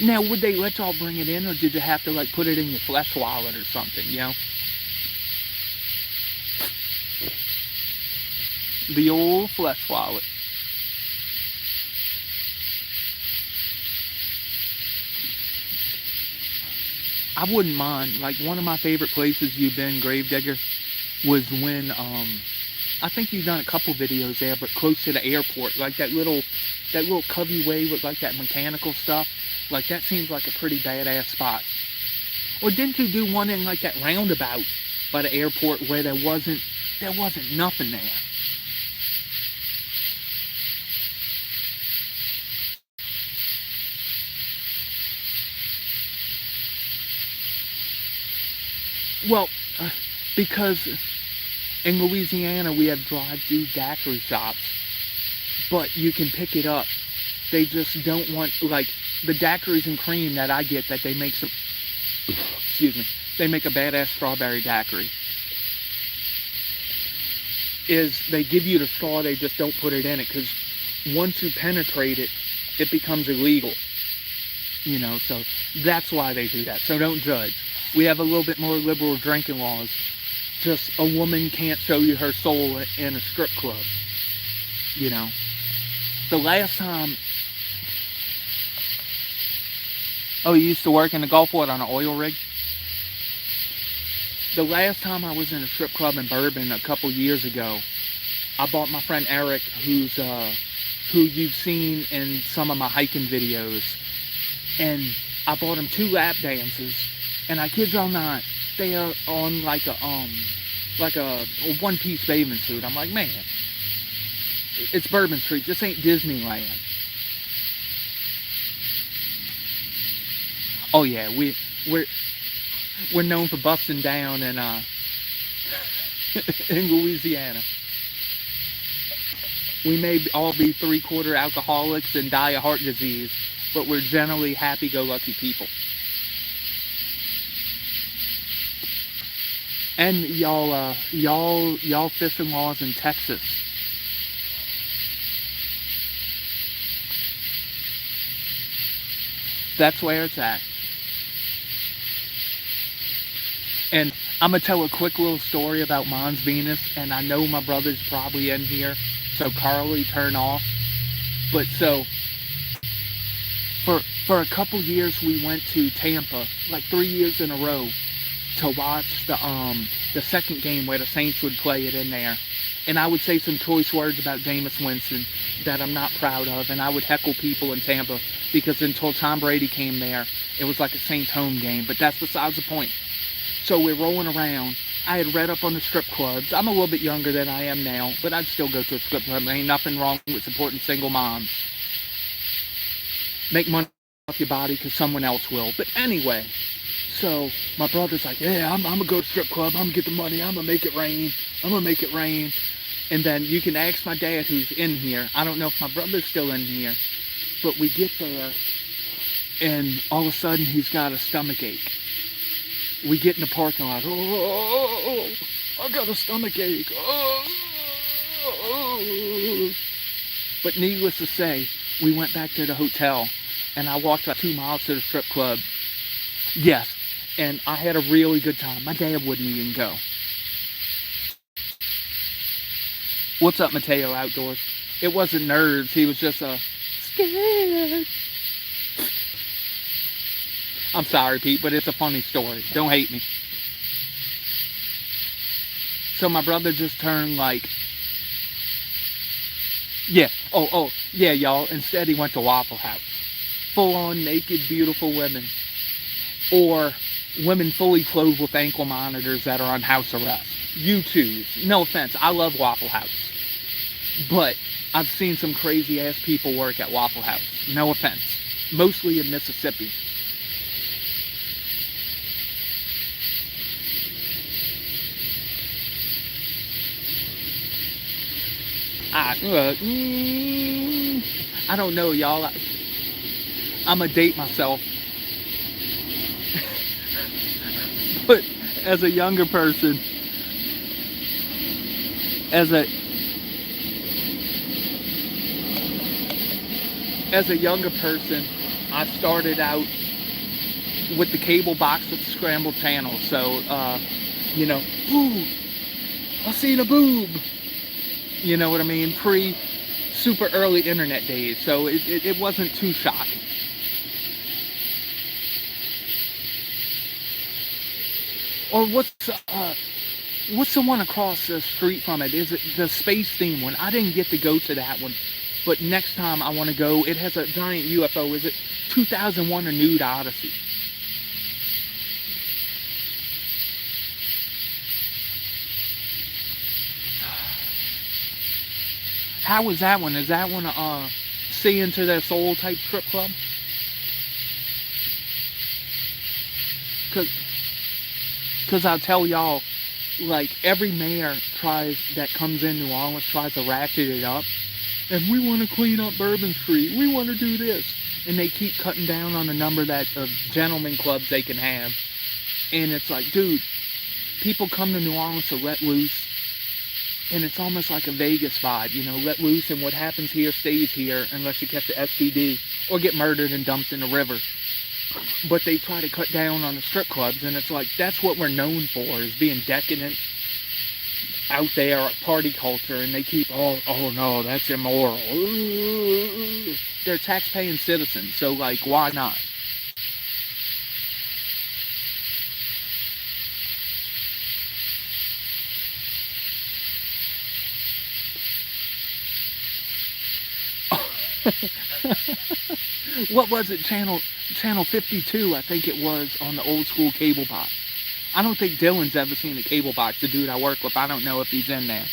Now, would they let y'all bring it in, or did you have to, like, put it in your flesh wallet or something, you know? The old flesh wallet. I wouldn't mind. Like, one of my favorite places you've been, Gravedigger, was when, I think you've done a couple videos there, but close to the airport. Like, that little covey way with, like, that mechanical stuff. Like, that seems like a pretty badass spot. Or didn't you do one in, like, that roundabout by the airport where there wasn't nothing there? Well, because in Louisiana we have drive-through daiquiri shops, but you can pick it up. They just don't want, like, the daiquiris and cream that I get, that they make some, excuse me, they make a badass strawberry daiquiri, is they give you the straw, they just don't put it in it, because once you penetrate it, it becomes illegal. You know, so that's why they do that. So don't judge. We have a little bit more liberal drinking laws. Just a woman can't show you her soul in a strip club. You know. The last time... Oh, you used to work in the Gulfport on an oil rig? The last time I was in a strip club in Bourbon a couple years ago, I bought my friend Eric, who you've seen in some of my hiking videos, and I bought him 2 lap dances, and I kid y'all not, they are on like a one-piece bathing suit. I'm like, man, it's Bourbon Street. This ain't Disneyland. Oh yeah, we're known for busting down in in Louisiana. We may all be 3/4 alcoholics and die of heart disease, but we're generally happy-go-lucky people. And y'all fishing laws in Texas. That's where it's at. And I'm going to tell a quick little story about Mons Venus, and I know my brother's probably in here, so Carly, turn off. But so, for a couple years we went to Tampa, like 3 years in a row, to watch the second game where the Saints would play it in there. And I would say some choice words about Jameis Winston that I'm not proud of, and I would heckle people in Tampa, because until Tom Brady came there, it was like a Saints home game, but that's besides the point. So we're rolling around. I had read up on the strip clubs. I'm a little bit younger than I am now, but I'd still go to a strip club. There ain't nothing wrong with supporting single moms. Make money off your body because someone else will. But anyway, so my brother's like, yeah, I'm going to go to the strip club. I'm going to get the money. I'm going to make it rain. I'm going to make it rain. And then you can ask my dad, who's in here. I don't know if my brother's still in here. But we get there, and all of a sudden he's got a stomach ache. We get in the parking lot. Oh, I got a stomach ache. Oh. But needless to say, we went back to the hotel, and I walked about 2 miles to the strip club. Yes, and I had a really good time. My dad wouldn't even go. What's up, Mateo Outdoors? It wasn't nerds. He was just scared. I'm sorry, Pete, but it's a funny story. Don't hate me. So my brother just turned like, yeah, yeah, y'all. Instead, he went to Waffle House. Full on naked, beautiful women. Or women fully clothed with ankle monitors that are on house arrest. You choose. No offense, I love Waffle House. But I've seen some crazy ass people work at Waffle House. No offense. Mostly in Mississippi. I don't know, y'all. I'm going to date myself. But as a younger person, as a younger person, I started out with the cable box with the scrambled channels. So, ooh, I seen a boob. You know what I mean? Super early internet days. So it wasn't too shocking. Or what's the one across the street from it? Is it the space theme one? I didn't get to go to that one, but next time I want to go. It has a giant UFO. Is it 2001: A Nude Odyssey? How was that one? Is that one a See Into Their Soul type strip club? Cause I'll tell y'all, like every mayor that comes in New Orleans tries to ratchet it up, and we want to clean up Bourbon Street. We want to do this, and they keep cutting down on the number of gentlemen clubs they can have, and it's like, dude, people come to New Orleans to let loose, and it's almost like a Vegas vibe, let loose, and what happens here stays here unless you catch the STD or get murdered and dumped in the river. But they try to cut down on the strip clubs, and it's like, that's what we're known for, is being decadent out there at party culture, and they keep, oh no, that's immoral. Ooh. They're tax-paying citizens, so like, why not? What was it? Channel 52, I think it was, on the old school cable box. I don't think Dylan's ever seen a cable box. The dude I work with, I don't know if he's in there.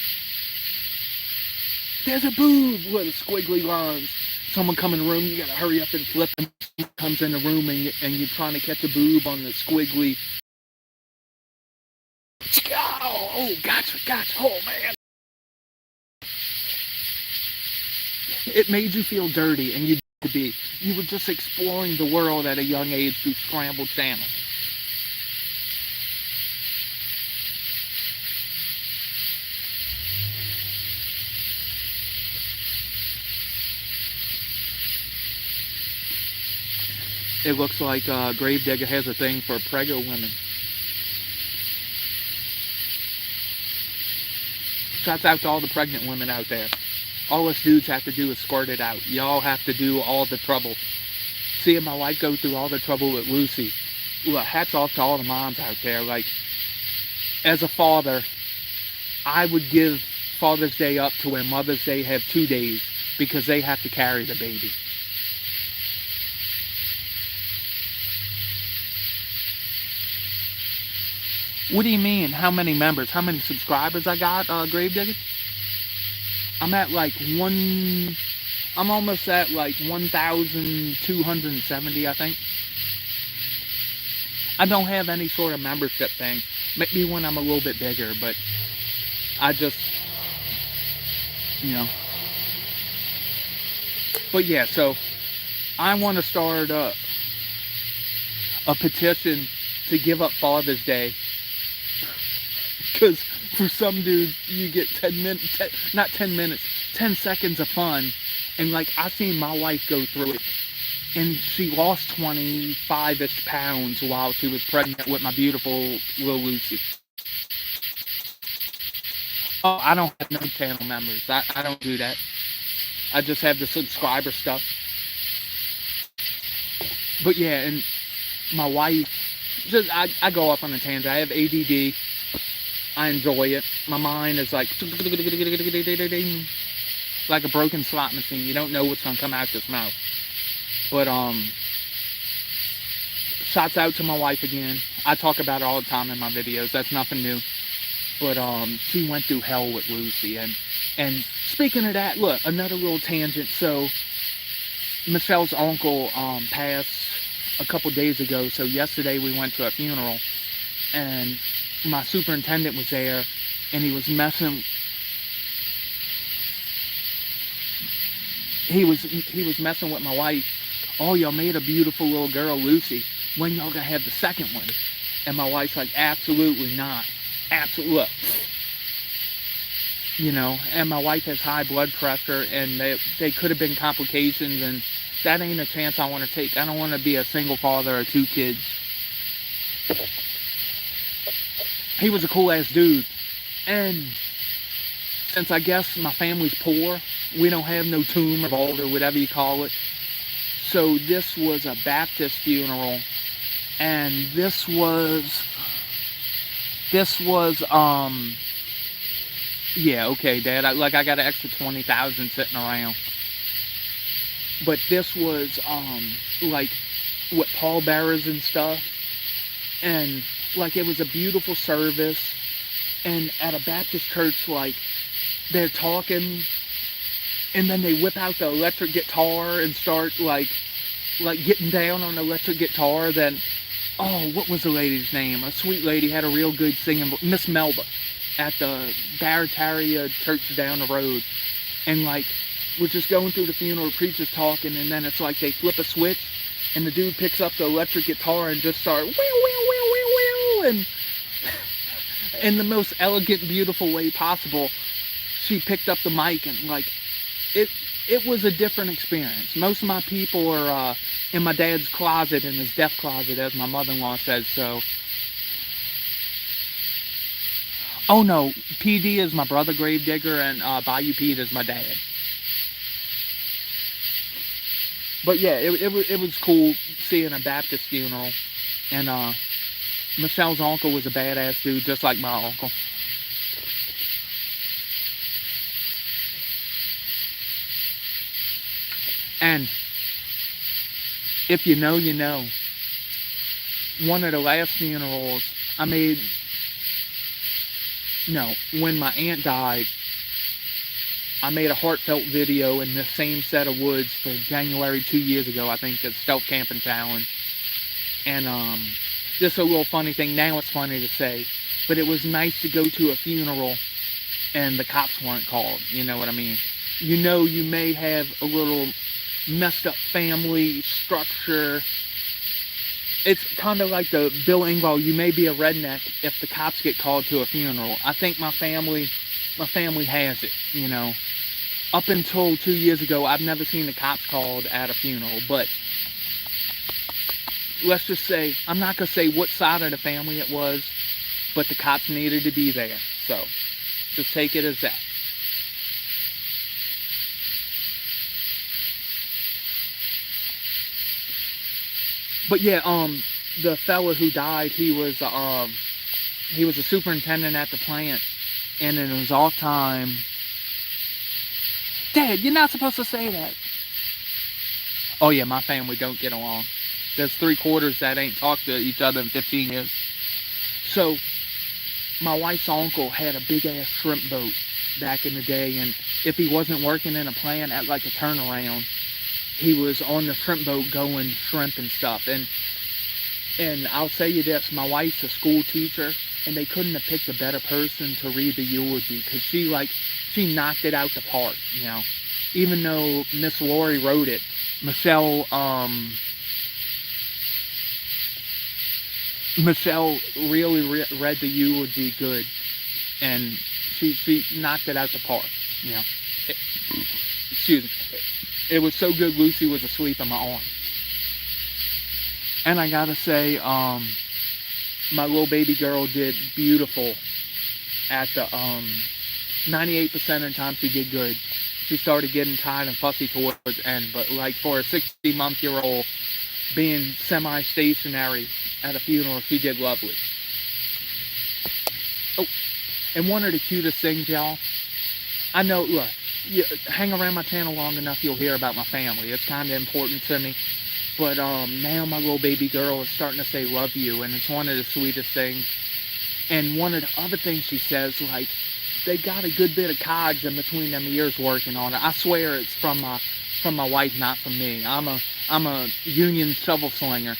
There's a boob with squiggly lines. Someone come in the room, you gotta hurry up and flip, and comes in the room, and you're trying to catch a boob on the squiggly. Oh, gotcha, oh man. It made you feel dirty, and you were just exploring the world at a young age through scrambled channels. It looks like Gravedigger has a thing for prego women. Shouts out to all the pregnant women out there. All us dudes have to do is squirt it out. Y'all have to do all the trouble. Seeing my wife go through all the trouble with Lucy. Look, hats off to all the moms out there. Like, as a father, I would give Father's Day up to where Mother's Day have 2 days, because they have to carry the baby. What do you mean? How many members? How many subscribers I got, Gravedigger? I'm at like I'm almost at like 1,270, I think. I don't have any sort of membership thing. Maybe when I'm a little bit bigger, but I just, But yeah, so I want to start a petition to give up Father's Day. Because for some dudes, you get 10 minutes, not 10 minutes, 10 seconds of fun. And like, I seen my wife go through it. And she lost 25-ish pounds while she was pregnant with my beautiful little Lucy. Oh, I don't have no channel members. I don't do that. I just have the subscriber stuff. But yeah, and my wife, just I go off on a tangent. I have ADD. I enjoy it. My mind is like a broken slot machine. You don't know what's gonna come out this mouth. But shouts out to my wife again. I talk about it all the time in my videos. That's nothing new. But she went through hell with Lucy. And speaking of that, look, another little tangent. So Michelle's uncle passed a couple days ago. So yesterday we went to a funeral, and my superintendent was there, and he was messing with my wife. Oh, y'all made a beautiful little girl, Lucy. When y'all gonna have the second one? And my wife's like, absolutely not. Absolutely. Look, you know, and my wife has high blood pressure, and they could have been complications, and that ain't a chance I want to take. I don't want to be a single father of 2 kids. He was a cool ass dude, and since I guess my family's poor, we don't have no tomb or vault or whatever you call it. So this was a Baptist funeral, and this was yeah, okay, Dad, I got an extra 20,000 sitting around. But this was like with pallbearers and stuff, and like it was a beautiful service. And at a Baptist church, like they're talking, and then they whip out the electric guitar and start like getting down on the electric guitar. Then, oh, what was the lady's name? A sweet lady, had a real good singing voice, Miss Melba, at the Barataria church down the road. And like we're just going through the funeral, the preacher's talking, and then it's like they flip a switch, and the dude picks up the electric guitar and just start and in the most elegant, beautiful way possible, she picked up the mic, and like it was a different experience. Most of my people are in my dad's closet, in his death closet, as my mother-in-law says. So, oh no, PD is my brother Gravedigger, and Bayou Pete is my dad. But yeah, it was cool seeing a Baptist funeral, and Michelle's uncle was a badass dude, just like my uncle. And if you know, you know. One of the last funerals when my aunt died, I made a heartfelt video in the same set of woods for January 2 years ago, I think, at Stealth Camping Challenge. And just a little funny thing, now it's funny to say, but it was nice to go to a funeral and the cops weren't called, you know what I mean? You know, you may have a little messed up family structure. It's kind of like the Bill Engvall, you may be a redneck if the cops get called to a funeral. I think my family has it, you know. Up until 2 years ago, I've never seen the cops called at a funeral, but let's just say, I'm not going to say what side of the family it was, but the cops needed to be there. So, just take it as that. But yeah, the fella who died, he was a superintendent at the plant, and in his off time, Dad, you're not supposed to say that. Oh yeah, my family don't get along. There's 3/4 that ain't talked to each other in 15 years. So, my wife's uncle had a big ass shrimp boat back in the day, and if he wasn't working in a plant at like a turnaround, he was on the shrimp boat going shrimp and stuff. And I'll say you this, my wife's a school teacher, and they couldn't have picked a better person to read the eulogy, because she knocked it out the park, you know. Even though Miss Lori wrote it, Michelle really read the eulogy good, and she knocked it out the park, you know. Excuse me. It was so good, Lucy was asleep in my arms. And I gotta say, my little baby girl did beautiful at the 98% of the time she did good. She started getting tired and fussy towards the end, but like for a 60-month-year-old being semi-stationary at a funeral, she did lovely. Oh, and one of the cutest things, y'all, I know, look, you hang around my channel long enough, you'll hear about my family. It's kind of important to me. But now my little baby girl is starting to say love you, and it's one of the sweetest things. And one of the other things she says, like, they got a good bit of cogs in between them ears working on it. I swear it's from my wife, not from me. I'm a union shovel slinger,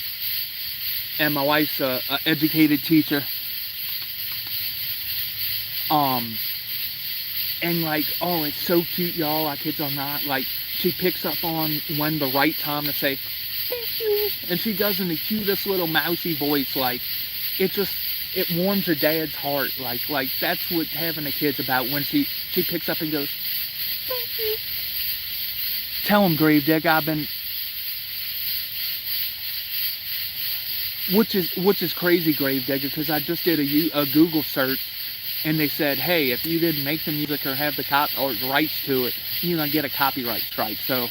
and my wife's a educated teacher. And like, oh, it's so cute, y'all. I kid you not. Like, she picks up on when the right time to say thank you, and she does in the cutest little mousy voice. Like, it warms her dad's heart. Like that's what having a kid's about, when she picks up and goes thank you. Tell him, Gravedigger, I've been, which is crazy, Gravedigger, because I just did a Google search, and they said, hey, if you didn't make the music or have the or rights to it, you're gonna get a copyright strike. So,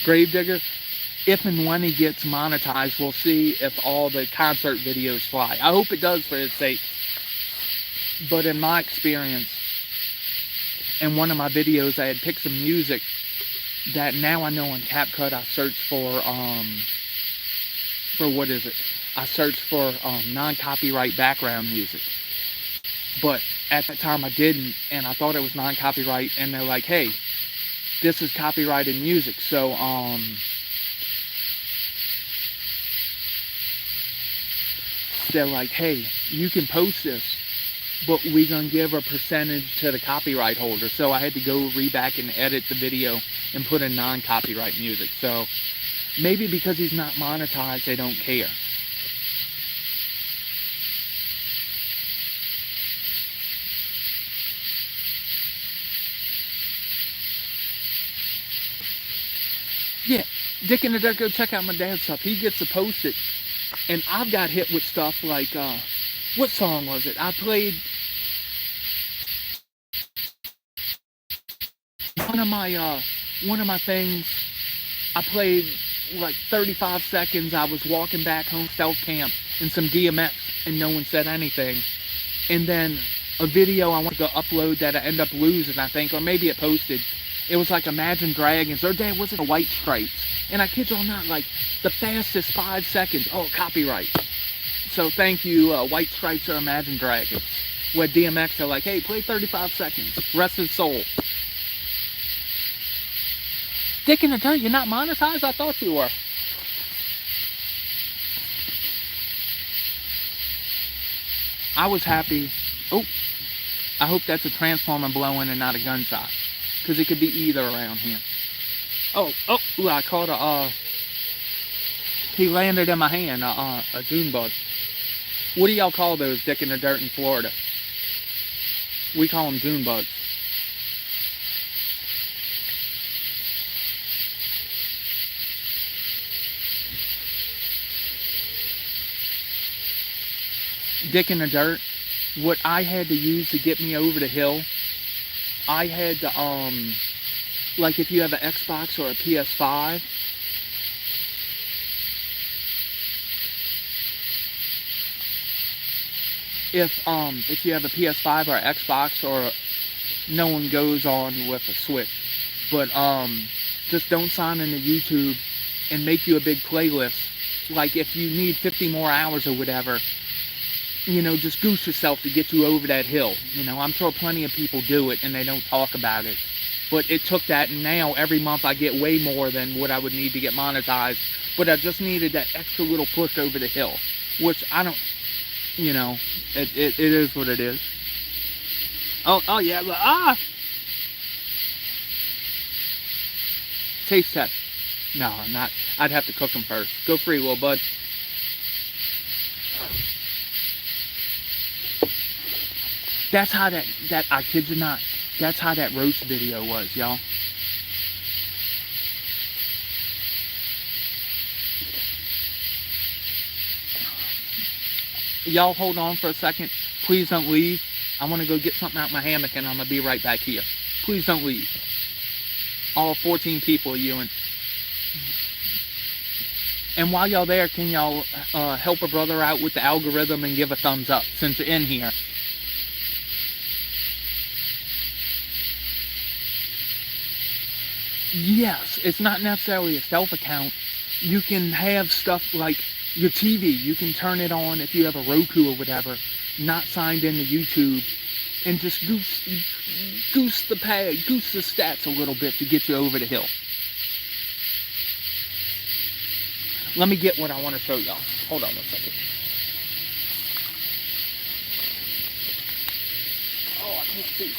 Gravedigger, if and when he gets monetized, we'll see if all the concert videos fly. I hope it does, for his sake. But in my experience, in one of my videos, I had picked some music that now I know on CapCut I searched for what is it? I searched for non-copyright background music. But at that time I didn't, and I thought it was non-copyright, and they're like, hey, this is copyrighted music. So they're like, hey, you can post this, but we're gonna give a percentage to the copyright holder. So I had to go back and edit the video and put in non-copyright music. So maybe because he's not monetized, they don't care. Yeah, Dick in the Dirt, go check out my dad's stuff. He gets to post it. And I've got hit with stuff like, what song was it? I played one of my things. I played like 35 seconds. I was walking back home, self camp, and some DMX, and no one said anything. And then a video I wanted to upload that I end up losing, I think, or maybe it posted. It was like Imagine Dragons, or Dad, was it a White Stripes? And I kid you not, like the fastest 5 seconds, oh, copyright. So thank you, White Stripes or Imagine Dragons. Where DMX are like, hey, play 35 seconds, rest his soul. Dick in the Dirt, you're not monetized? I thought you were. I was happy. Oh, I hope that's a transformer blowing and not a gunshot, because it could be either around here. Oh, ooh, I caught he landed in my hand, a June bug. What do y'all call those, Dick in the Dirt, in Florida? We call them June bugs. Dick in the Dirt, what I had to use to get me over the hill, I had to, like if you have an Xbox or a PS5, if you have a PS5 or an Xbox, or no one goes on with a Switch, but just don't sign into YouTube and make you a big playlist. Like if you need 50 more hours or whatever, you know, just goose yourself to get you over that hill. You know, I'm sure plenty of people do it and they don't talk about it. But it took that, and now every month I get way more than what I would need to get monetized. But I just needed that extra little push over the hill, which I don't, you know, it is what it is. Oh yeah, taste test. No, I'm not. I'd have to cook them first. Go free, little bud. That's how that I kid you not, that's how that roast video was, y'all. Y'all hold on for a second. Please don't leave. I want to go get something out my hammock, and I'm going to be right back here. Please don't leave. All 14 people of you. And while y'all there, can y'all help a brother out with the algorithm and give a thumbs up since you're in here? Yes, it's not necessarily a self account. You can have stuff like your TV. You can turn it on if you have a Roku or whatever, not signed into YouTube, and just goose the stats a little bit to get you over the hill. Let me get what I want to show y'all. Hold on 1 second. Oh, I can't see.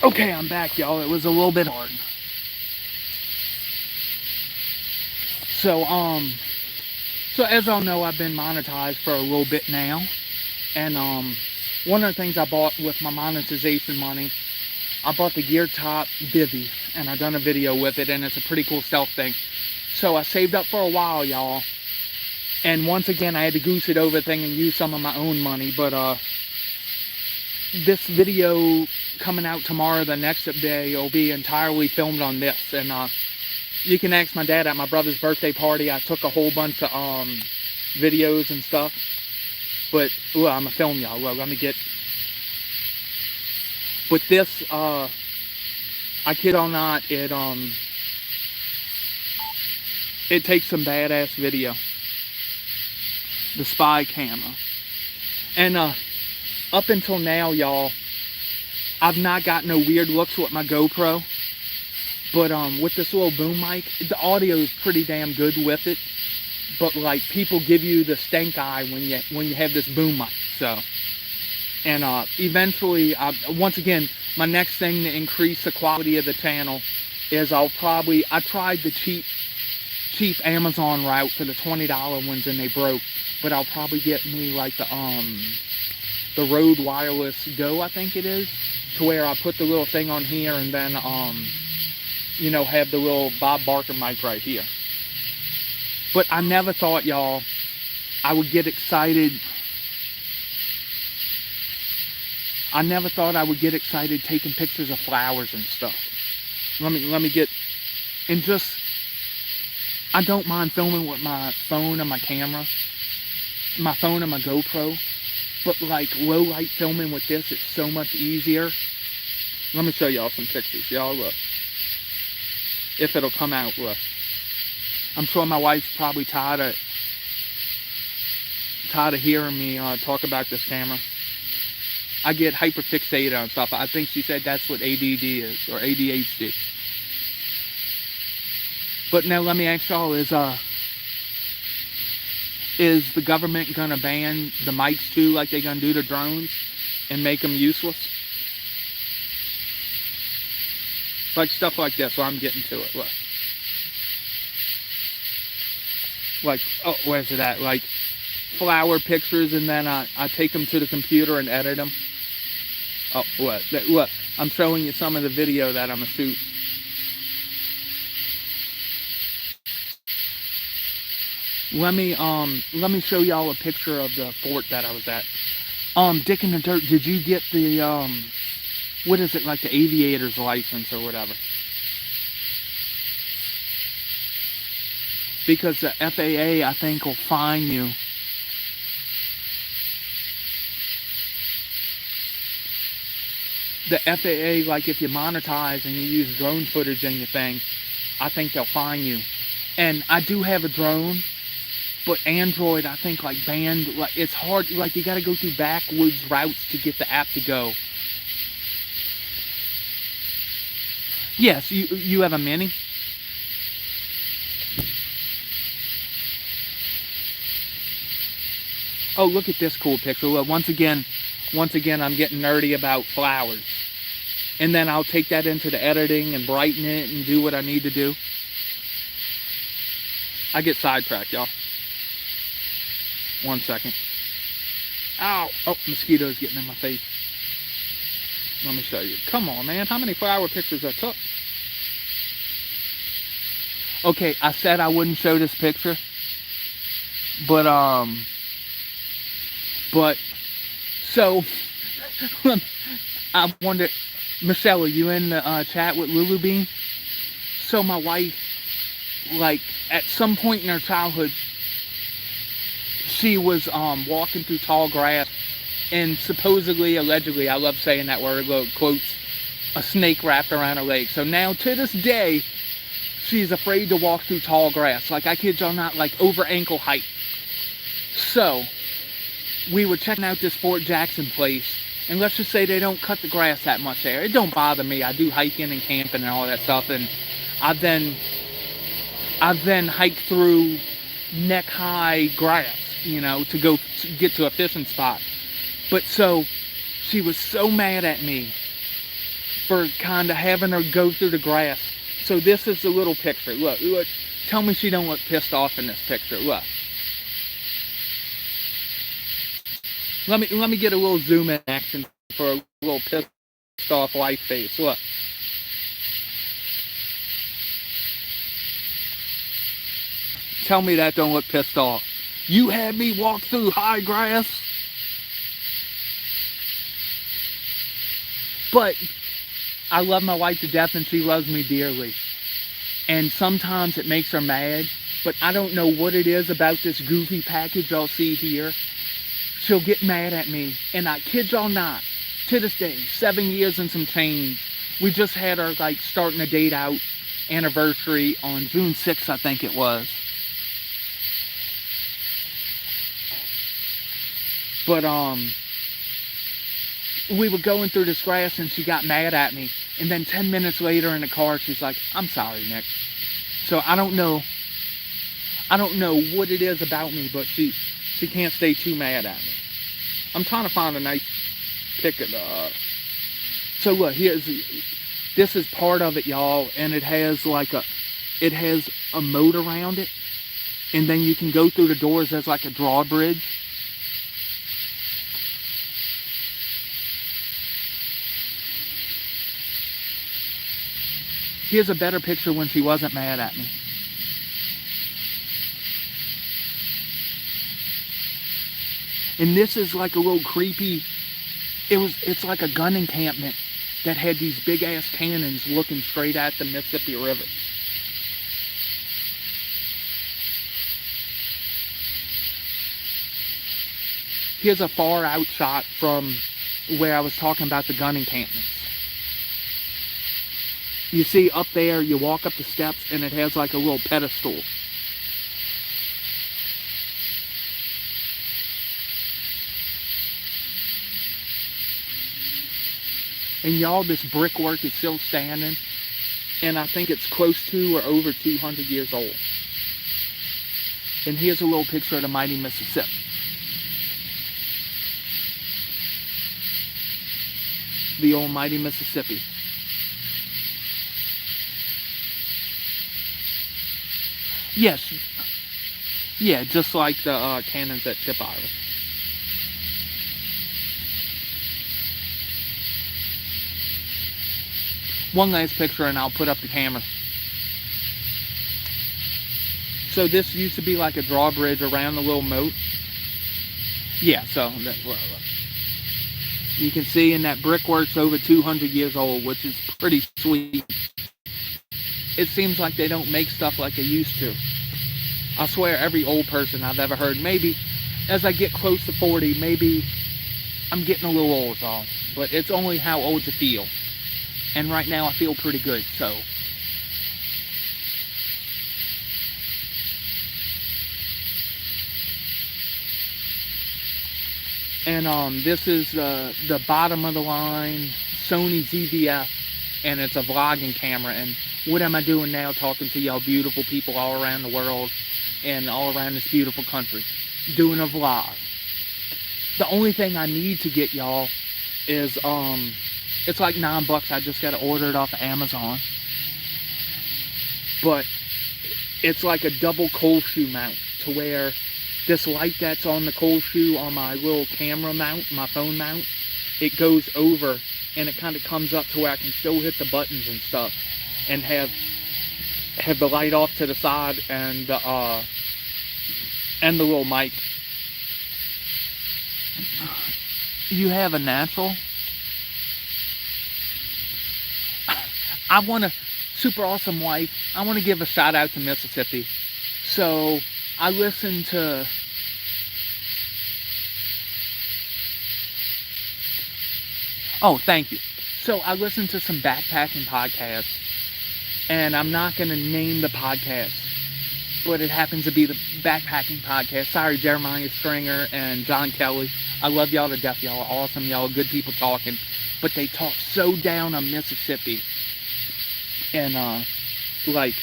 Okay, I'm back, y'all. It was a little bit hard. So as y'all know, I've been monetized for a little bit now. And one of the things I bought with my monetization money, I bought the Gear Top Bivy, and I've done a video with it, and it's a pretty cool stealth thing. So I saved up for a while, y'all. And once again, I had to goose it over thing and use some of my own money. But this video coming out tomorrow, the next day, will be entirely filmed on this. And you can ask my dad at my brother's birthday party. I took a whole bunch of videos and stuff. But I'm gonna film y'all. Well, let me get. But this, I kid or not, it takes some badass video. The spy camera. And up until now, y'all, I've not got no weird looks with my GoPro. But with this little boom mic, the audio is pretty damn good with it. But like, people give you the stank eye when you have this boom mic. So, and eventually, once again, my next thing to increase the quality of the channel is I tried the cheap Amazon route for the $20 ones and they broke. But I'll probably get me like the Rode Wireless Go, I think it is, to where I put the little thing on here and then you know, have the little Bob Barker mic right here. But I never thought, y'all, I would get excited. I never thought I would get excited taking pictures of flowers and stuff. Let me get, and just, I don't mind filming with my phone and my camera, my phone and my GoPro, but like low light filming with this, it's so much easier. Let me show y'all some pictures. Y'all look. If it'll come out, look. I'm sure my wife's probably tired of hearing me talk about this camera. I get hyperfixated on stuff. I think she said that's what ADD is, or ADHD. But now let me ask y'all, is the government gonna ban the mics too, like they're gonna do the drones, and make them useless? Like stuff like this, so I'm getting to it, look. Like, oh, where's it at? Like, flower pictures, and then I take them to the computer and edit them. Oh, look, I'm showing you some of the video that I'm gonna shoot. Let me show y'all a picture of the fort that I was at. Dick in the Dirt, did you get the, what is it, like the aviator's license or whatever? Because the FAA, I think, will fine you. the FAA, like if you monetize and you use drone footage in your thing, I think they'll fine you. And I do have a drone, but Android, I think, like banned, like it's hard, like you gotta go through backwoods routes to get the app to go. Yes, you have a Mini? Oh, look at this cool picture. Look, once again, I'm getting nerdy about flowers. And then I'll take that into the editing and brighten it and do what I need to do. I get sidetracked, y'all. 1 second. Ow! Oh, mosquitoes getting in my face. Let me show you. Come on, man. How many flower pictures I took? Okay, I said I wouldn't show this picture. But, so, I wonder, Michelle, are you in the chat with Lulu Bean? So my wife, like, at some point in her childhood, she was walking through tall grass, and supposedly, allegedly, I love saying that word, quotes, a snake wrapped around her leg. So now, to this day, she's afraid to walk through tall grass. Like, I kid y'all not, like over ankle height. So, we were checking out this Fort Jackson place, and let's just say they don't cut the grass that much there. It don't bother me. I do hiking and camping and all that stuff, and I've then hiked through neck-high grass, you know, to go get to a fishing spot. But so, she was so mad at me for kind of having her go through the grass. So this is the little picture. Look, tell me she don't look pissed off in this picture. Look. Let me get a little zoom in action for a little pissed off wife face. Look. Tell me that don't look pissed off. You had me walk through high grass. But I love my wife to death and she loves me dearly. And sometimes it makes her mad, but I don't know what it is about this goofy package y'all see here. She'll get mad at me, and I kid y'all not, to this day, 7 years and some change, we just had our, like, starting a date out anniversary on June 6th, I think it was. But, we were going through this grass, and she got mad at me, and then 10 minutes later in the car, she's like, I'm sorry, Nick. So I don't know what it is about me, but she can't stay too mad at me. I'm trying to find a nice pic of the... So look, this is part of it, y'all, and it has a moat around it, and then you can go through the doors. There's like a drawbridge. Here's a better picture when she wasn't mad at me. And this is like a little creepy, it's like a gun encampment that had these big ass cannons looking straight at the Mississippi River. Here's a far out shot from where I was talking about the gun encampments. You see up there, you walk up the steps and it has like a little pedestal. And y'all, this brickwork is still standing, and I think it's close to or over 200 years old. And here's a little picture of the mighty Mississippi. The almighty Mississippi. Yes. Yeah, just like the cannons at Tip Island. One last picture and I'll put up the camera. So this used to be like a drawbridge around the little moat. Yeah, so you can see in that brickwork's over 200 years old, which is pretty sweet. It seems like they don't make stuff like they used to. I swear every old person I've ever heard, maybe as I get close to 40, maybe I'm getting a little old, y'all. but it's only how old you feel. And right now I feel pretty good, so. And this is the bottom of the line Sony ZVF, and it's a vlogging camera. And what am I doing now? Talking to y'all beautiful people all around the world and all around this beautiful country, doing a vlog. The only thing I need to get y'all is it's like $9. I just got to order it off of Amazon, but it's like a double cold shoe mount, to where this light that's on the cold shoe on my little camera mount, my phone mount, it goes over and it kind of comes up to where I can still hit the buttons and stuff, and have the light off to the side, and the little mic. You have a natural. I want to, super awesome wife, I want to give a shout out to Mississippi. So I listened to, oh, thank you. So I listened to some backpacking podcasts, and I'm not going to name the podcast, but it happens to be the backpacking podcast. Sorry, Jeremiah Stringer and John Kelly. I love y'all to death. Y'all are awesome. Y'all are good people talking. But they talk so down on Mississippi. And, like,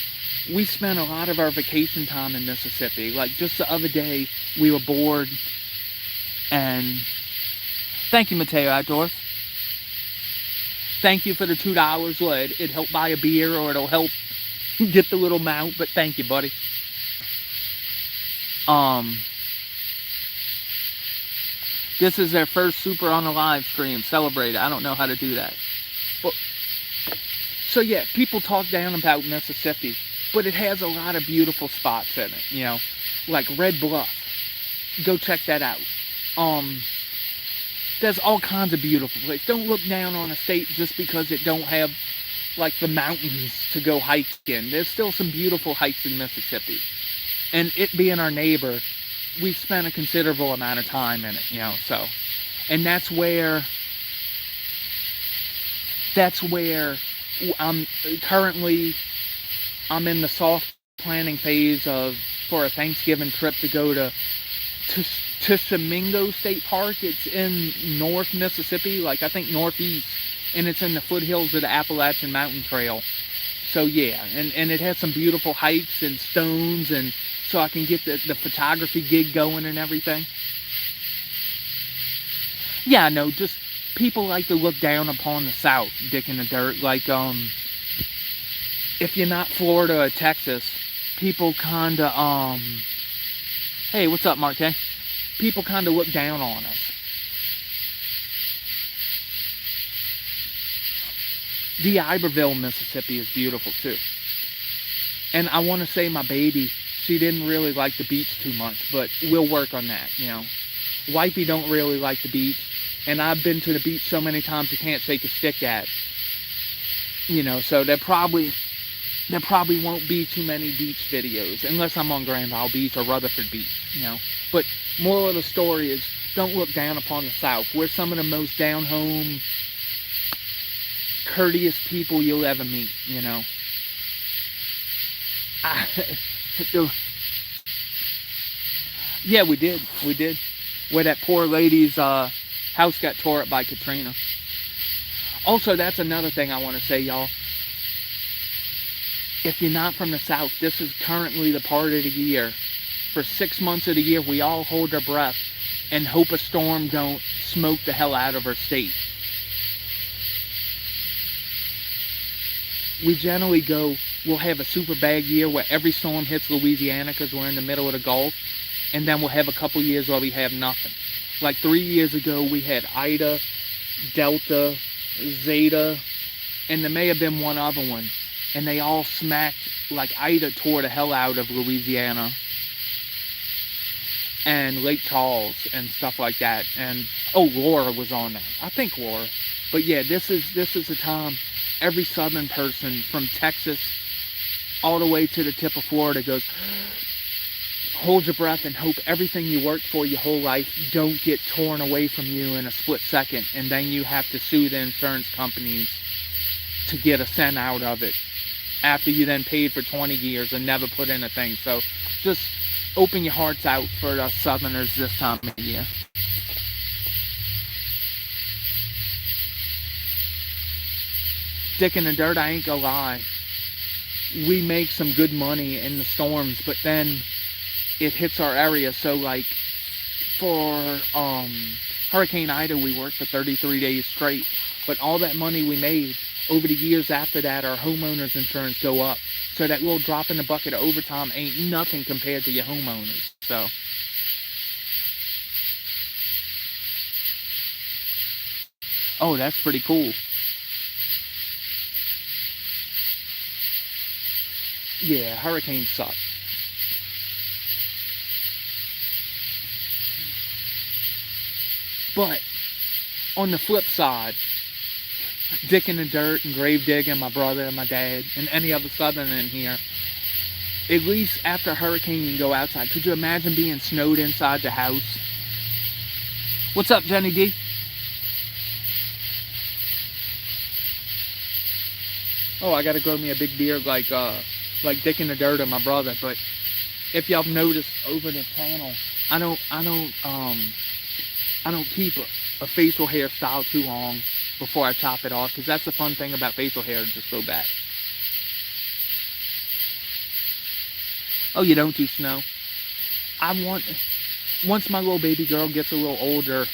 we spent a lot of our vacation time in Mississippi. Like, just the other day, we were bored. And thank you, Mateo Outdoors. Thank you for the $2. Well, it helped buy a beer, or it'll help get the little mount. But thank you, buddy. This is their first super on a live stream. Celebrate it. I don't know how to do that. But, so yeah, people talk down about Mississippi, but it has a lot of beautiful spots in it, you know, like Red Bluff. Go check that out. There's all kinds of beautiful places. Don't look down on a state just because it don't have like the mountains to go hike in. There's still some beautiful hikes in Mississippi. And it being our neighbor, we've spent a considerable amount of time in it, you know, so. And that's where I'm currently, I'm in the soft planning phase for a Thanksgiving trip to go to Tishomingo State Park. It's in North Mississippi, like I think northeast, and it's in the foothills of the Appalachian Mountain Trail. So yeah, and it has some beautiful hikes and stones, and so I can get the photography gig going and everything. Yeah, no, just people like to look down upon the South, dick in the dirt. Like, if you're not Florida or Texas, people kinda, hey, what's up, Mark? People kinda look down on us. D'Iberville, Mississippi is beautiful too. And I want to say my baby, she didn't really like the beach too much, but we'll work on that, you know. Wifey don't really like the beach, and I've been to the beach so many times you can't shake a stick at. You know, so there probably won't be too many beach videos, unless I'm on Grand Isle Beach or Rutherford Beach, you know. But moral of the story is, don't look down upon the South. We're some of the most down-home, courteous people you'll ever meet, you know. Yeah, we did. Where that poor lady's house got tore up by Katrina. Also, that's another thing I want to say, y'all. If you're not from the South, this is currently the part of the year. For 6 months of the year, we all hold our breath and hope a storm don't smoke the hell out of our state. We generally we'll have a super bad year where every storm hits Louisiana because we're in the middle of the Gulf, and then we'll have a couple years where we have nothing. Like 3 years ago, we had Ida, Delta, Zeta, and there may have been one other one, and they all smacked, like Ida tore the hell out of Louisiana, and Lake Charles, and stuff like that, and, oh, Laura was on that. I think Laura. But yeah, this is a time every southern person from Texas all the way to the tip of Florida goes, hold your breath and hope everything you worked for your whole life don't get torn away from you in a split second, and then you have to sue the insurance companies to get a cent out of it after you then paid for 20 years and never put in a thing. So just open your hearts out for us Southerners this time of year. Dick in the dirt, I ain't gonna lie. We make some good money in the storms, but then it hits our area. So like for Hurricane Ida, we worked for 33 days straight, but all that money we made over the years after that, our homeowners insurance go up. So that little drop in the bucket of overtime ain't nothing compared to your homeowners. So oh, that's pretty cool. Yeah, hurricanes suck. But on the flip side, Dick in the dirt and grave digging, my brother and my dad and any other Southerner in here, at least after a hurricane you can go outside. Could you imagine being snowed inside the house? What's up, Jenny D? Oh, I gotta grow me a big beard like Dick in the dirt and my brother. But if y'all noticed over the channel, I don't keep a facial hairstyle too long before I chop it off, because that's the fun thing about facial hair, just go back. Oh, you don't do snow? Once my little baby girl gets a little older,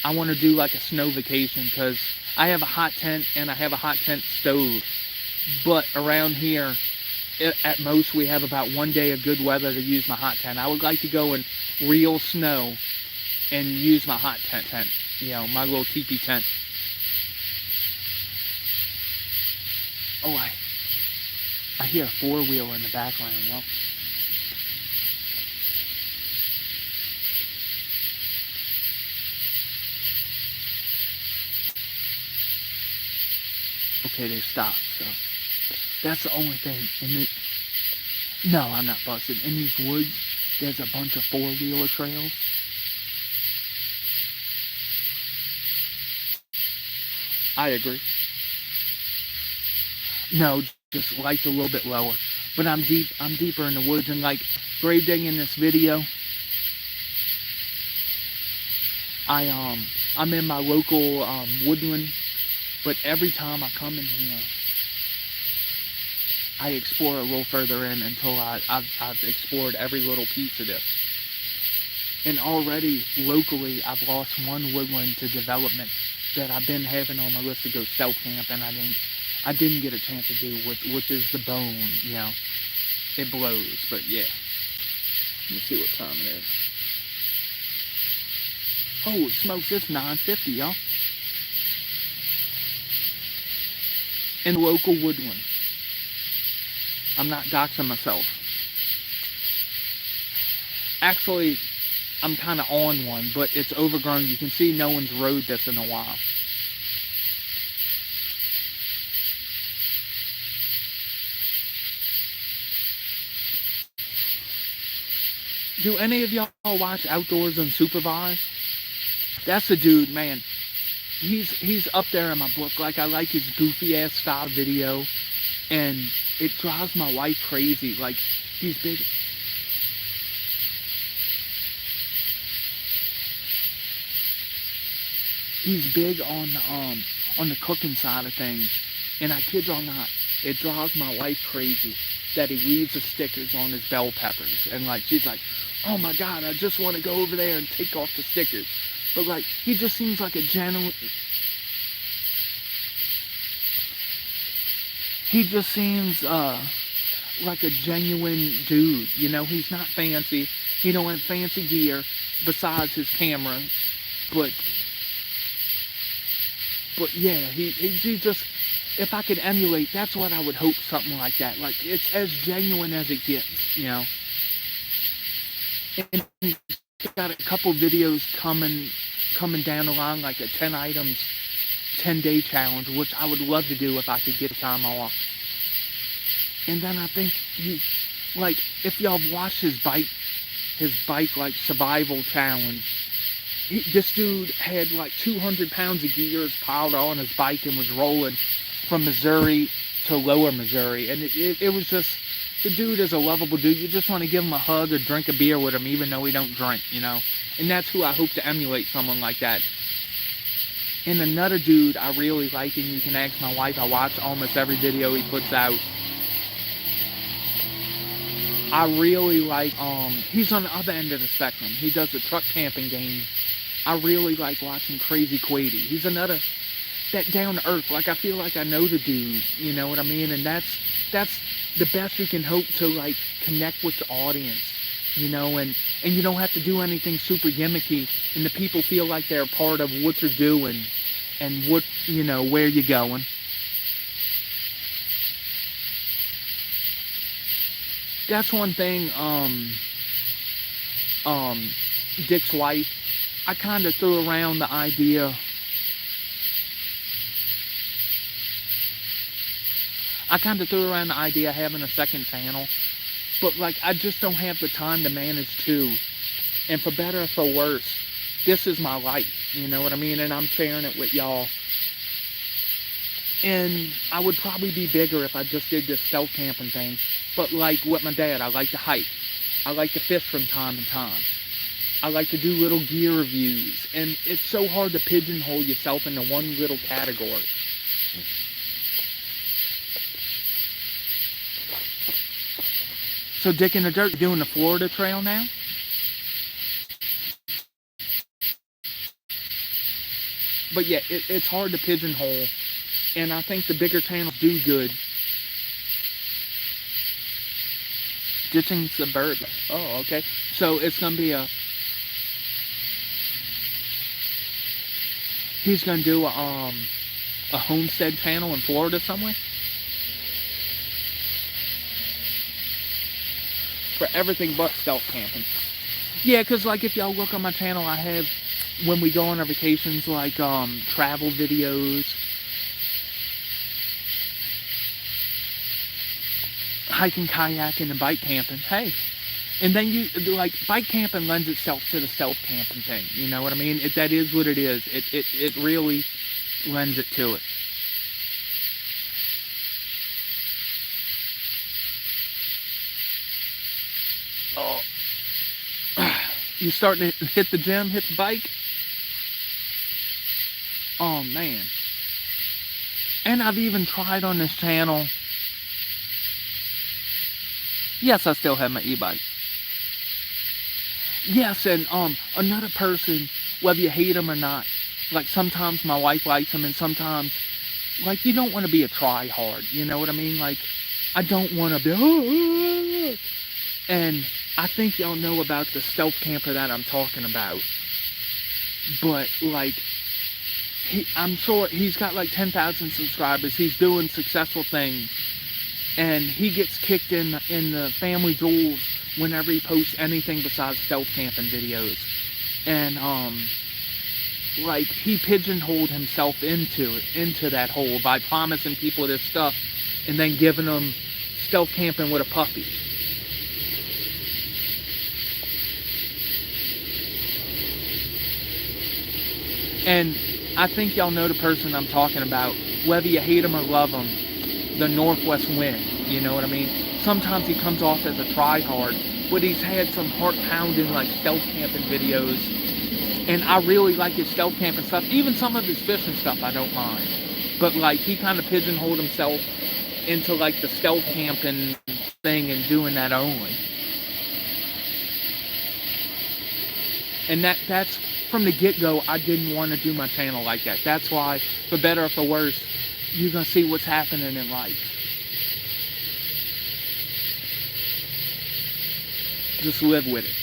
I want to do like a snow vacation, because I have a hot tent and I have a hot tent stove. But around here, at most, we have about one day of good weather to use my hot tent. I would like to go in real snow and use my hot tent, you know, my little teepee tent. Oh, I hear a four-wheeler in the background, you know. Okay, they stopped, so that's the only thing. No, I'm not busted. In these woods, there's a bunch of four-wheeler trails. I agree. No, just lights a little bit lower. But I'm deeper in the woods, and like grave digging in this video, I'm in my local woodland, but every time I come in here, I explore a little further in until I've explored every little piece of this. And already locally, I've lost one woodland to development that I've been having on my list to go stealth camp, and I didn't get a chance to do, which is the bone, you know. It blows, but yeah. Let me see what time it is. Oh, smokes, it's 9:50, y'all. In the local woodland. I'm not doxing myself. Actually, I'm kind of on one, but it's overgrown. You can see no one's rode this in a while. Do any of y'all watch Outdoors Unsupervised? That's the dude, man. He's up there in my book. Like, I like his goofy ass style video, and it drives my wife crazy. Like, he's big. He's big on the cooking side of things, and I kid y'all not, it drives my wife crazy that he leaves the stickers on his bell peppers, and like she's like, oh my god, I just want to go over there and take off the stickers. But like, he just seems like a genuine. He just seems like a genuine dude. You know, he's not fancy. He don't have fancy gear besides his camera, but yeah, he just. If I could emulate, that's what I would hope, something like that. Like, it's as genuine as it gets, you know. And he's got a couple videos coming down the line, like a 10 items, 10-day challenge, which I would love to do if I could get time off. And then I think he's, like, if y'all watched his bike his bike like survival challenge. This dude had like 200 pounds of gears piled on his bike and was rolling from Missouri to lower Missouri. And it was just, the dude is a lovable dude. You just want to give him a hug or drink a beer with him, even though he don't drink, you know. And that's who I hope to emulate, someone like that. And another dude I really like, and you can ask my wife, I watch almost every video he puts out. I really like, he's on the other end of the spectrum. He does the truck camping game. I really like watching Crazy Quady. He's another, that down to earth. Like, I feel like I know the dude, you know what I mean? And that's the best you can hope to, like, connect with the audience, you know, and you don't have to do anything super gimmicky, and the people feel like they're a part of what you're doing and what, you know, where you're going. That's one thing, Dick's wife, I kind of threw around the idea. Of having a second channel, but like, I just don't have the time to manage two. And for better or for worse, this is my life, you know what I mean? And I'm sharing it with y'all. And I would probably be bigger if I just did this stealth camping thing. But like with my dad, I like to hike. I like to fish from time to time. I like to do little gear reviews. And it's so hard to pigeonhole yourself into one little category. So Dick in the Dirt doing the Florida Trail now? But yeah, it's hard to pigeonhole. And I think the bigger channels do good. Ditching suburban. Oh, okay. So it's going to be he's going to do a homestead channel in Florida somewhere? For everything but stealth camping. Yeah, because like if y'all look on my channel, I have, when we go on our vacations, like travel videos, hiking, kayaking, and bike camping. Hey, and then you, like, bike camping lends itself to the stealth camping thing, you know what I mean? That is what it is. It really lends it to it. Oh, you starting to hit the gym, hit the bike? Oh man. And I've even tried on this channel. Yes, I still have my e-bike. Yes, and another person, whether you hate them or not, like sometimes my wife likes them, and sometimes, like, you don't want to be a try-hard, you know what I mean? Like, I don't want to be, and I think y'all know about the stealth camper that I'm talking about. But, like, I'm sure he's got like 10,000 subscribers. He's doing successful things. And he gets kicked in the family jewels whenever he posts anything besides stealth camping videos. And, like, he pigeonholed himself into that hole by promising people this stuff and then giving them stealth camping with a puppy. And I think y'all know the person I'm talking about. Whether you hate him or love him, the Northwest Wind, you know what I mean? Sometimes he comes off as a try-hard, but he's had some heart-pounding, like, stealth camping videos. And I really like his stealth camping stuff. Even some of his fishing stuff I don't mind. But, like, he kind of pigeonholed himself into, like, the stealth camping thing and doing that only. And that's, from the get-go, I didn't want to do my channel like that. That's why, for better or for worse, you're going to see what's happening in life. Just live with it.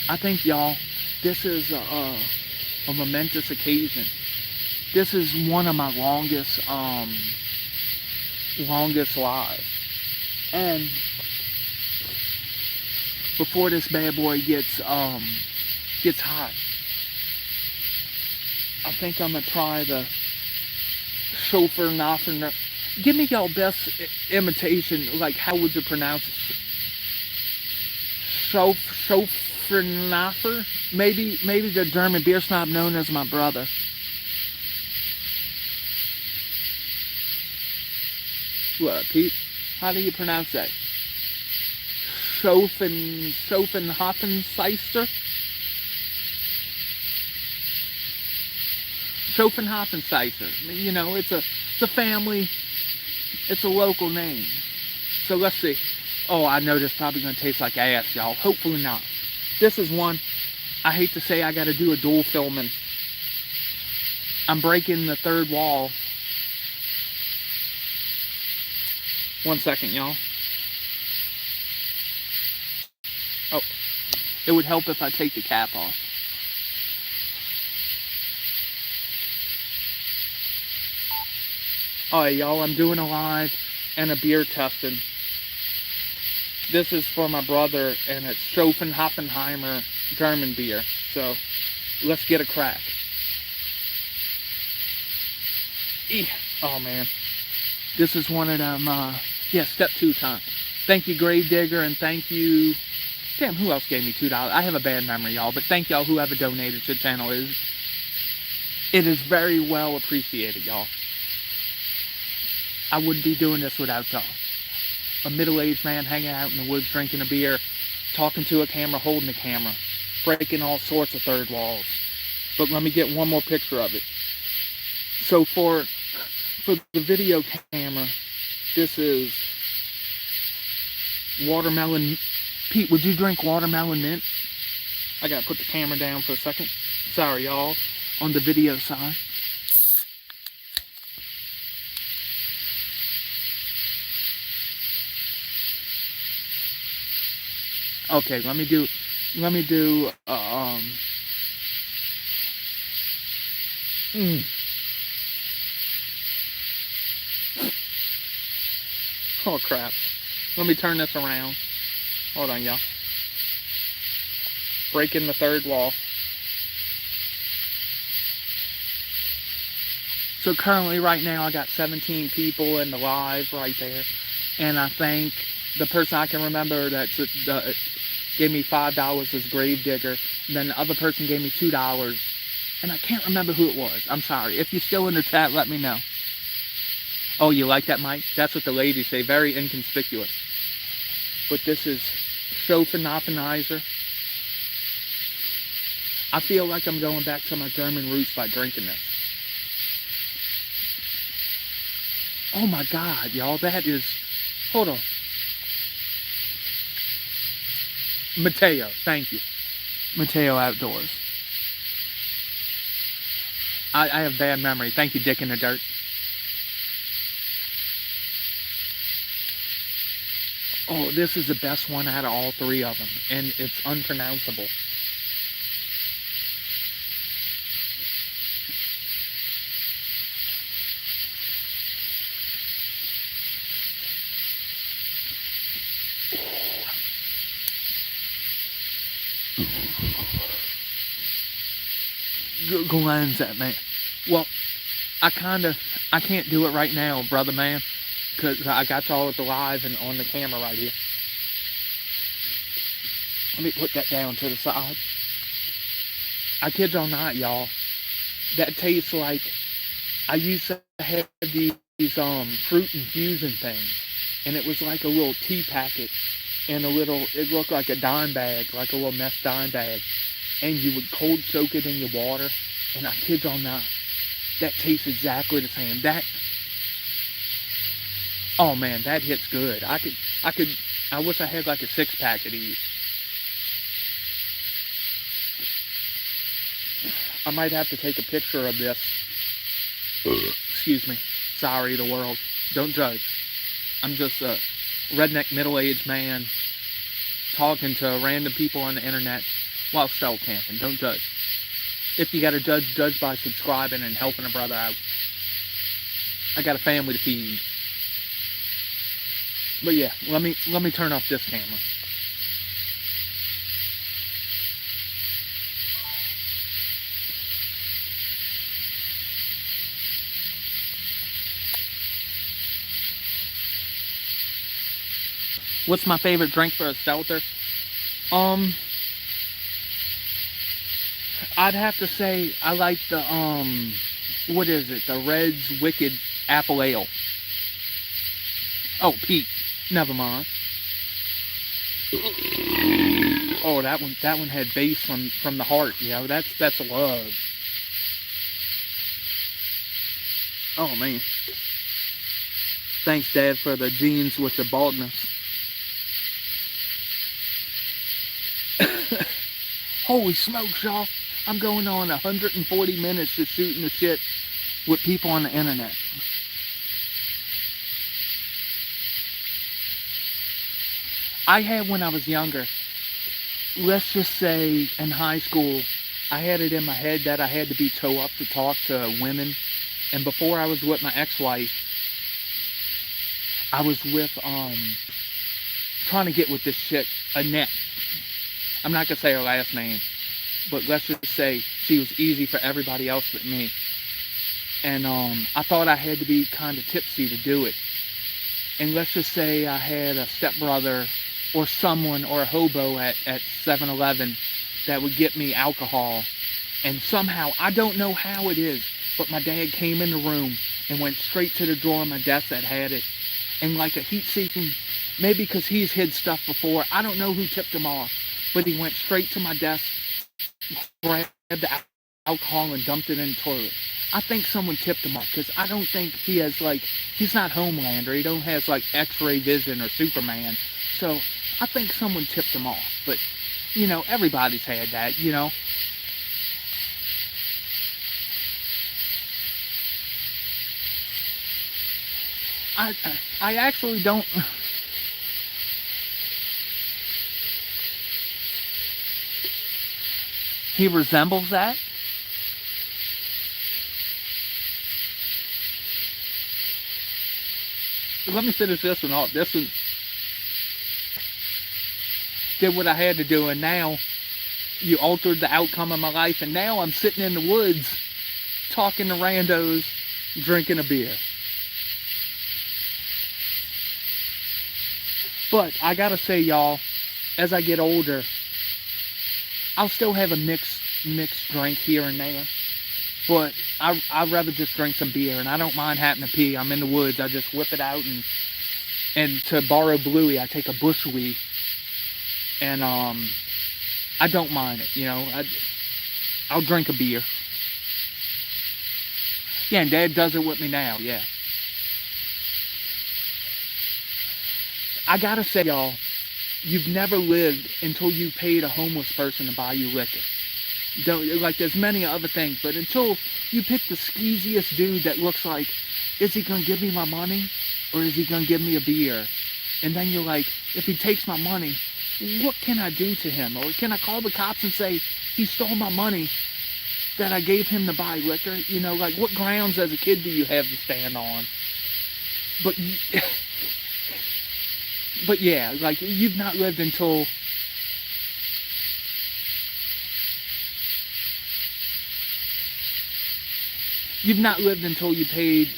I think, y'all, this is a momentous occasion. This is one of my longest lives. And before this bad boy gets hot, I think I'm gonna try the chauffeur noffer. Give me y'all best imitation. Like, how would you pronounce it? Schofenhofer. Maybe the German beer snob known as my brother. What, Pete? How do you pronounce that? Schofenhofenseister? Schofenhofenseister. You know, it's a family, it's a local name. So let's see. Oh, I know this probably gonna taste like ass, y'all. Hopefully not. This is one, I hate to say I gotta do a dual filming. I'm breaking the third wall. 1 second, y'all. Oh, it would help if I take the cap off. Alright, y'all, I'm doing a live and a beer testing. This is for my brother, and it's Schofenhofenheimer German beer. So, let's get a crack. Oh, man. This is one of them, yeah, step 2 time. Thank you, Gravedigger, and thank you... Damn, who else gave me $2? I have a bad memory, y'all, but thank y'all whoever donated to the channel. It is very well appreciated, y'all. I wouldn't be doing this without y'all. A middle-aged man hanging out in the woods, drinking a beer, talking to a camera, holding a camera, breaking all sorts of third walls. But let me get one more picture of it. So for the video camera, this is watermelon. Pete, would you drink watermelon mint? I gotta put the camera down for a second. Sorry, y'all. On the video side. Okay, let me do oh crap. Let me turn this around. Hold on, y'all. Breaking the third wall. So currently right now I got 17 people in the live right there. And I thank the person I can remember that gave me $5 as Gravedigger. And then the other person gave me $2. And I can't remember who it was. I'm sorry. If you're still in the chat, let me know. Oh, you like that, Mike? That's what the ladies say. Very inconspicuous. But this is Schofenhofenheimer. I feel like I'm going back to my German roots by drinking this. Oh my God, y'all, that is... Hold on. Mateo, thank you. Mateo Outdoors. I have bad memory. Thank you, Dick in the Dirt. Oh, this is the best one out of all 3 of them, and it's unpronounceable. Glenn's that man. Well, I can't do it right now, brother man, because I got y'all at the live and on the camera right here. Let me put that down to the side. I kid y'all not, y'all. That tastes like, I used to have these fruit infusion things, and it was like a little tea packet and it looked like a dime bag, like a little mesh dime bag, and you would cold soak it in your water, and I kid y'all not, that tastes exactly the same. Oh man, that hits good. I wish I had like a 6-pack of these. I might have to take a picture of this. Excuse me. Sorry, the world. Don't judge. I'm just a redneck middle-aged man talking to random people on the internet while stealth camping. Don't judge. If you gotta judge, judge by subscribing and helping a brother out. I got a family to feed. But yeah, let me turn off this camera. What's my favorite drink for a stealther? Um, I'd have to say I like the what is it? The Red's Wicked Apple Ale. Oh, Pete. Never mind. Oh, that one had bass from the heart. You know, that's love. Oh man. Thanks, Dad, for the jeans with the baldness. Holy smokes, y'all. I'm going on 140 minutes of shooting the shit with people on the internet. I had when I was younger, let's just say in high school, I had it in my head that I had to be toe up to talk to women. And before I was with my ex-wife, I was with, trying to get with this chick, Annette. I'm not going to say her last name, but let's just say she was easy for everybody else but me. And I thought I had to be kind of tipsy to do it. And let's just say I had a stepbrother or someone or a hobo at 7-Eleven that would get me alcohol. And somehow, I don't know how it is, but my dad came in the room and went straight to the drawer on my desk that had it. And like a heat-seeking, maybe because he's hid stuff before, I don't know who tipped him off, but he went straight to my desk, grabbed the alcohol and dumped it in the toilet. I think someone tipped him off, because I don't think he has, like, he's not Homelander, he don't have, like, X-ray vision or Superman, so I think someone tipped him off, but, you know, everybody's had that, you know. I actually don't. He resembles that? Let me finish this one off. This one did what I had to do, and now you altered the outcome of my life, and now I'm sitting in the woods talking to randos, drinking a beer. But I gotta say, y'all, as I get older, I'll still have a mixed drink here and there. But I'd rather just drink some beer, and I don't mind having to pee. I'm in the woods, I just whip it out, and to borrow Bluey, I take a bushwee, and I don't mind it, you know. I'll drink a beer. Yeah, and Dad does it with me now, yeah. I gotta say, y'all, you've never lived until you paid a homeless person to buy you liquor. Don't, like, there's many other things, but until you pick the skeeziest dude that looks like, is he gonna give me my money, or is he gonna give me a beer? And then you're like, if he takes my money, what can I do to him? Or can I call the cops and say, he stole my money that I gave him to buy liquor? You know, like, what grounds as a kid do you have to stand on? But but yeah, like, you've not lived until you paid,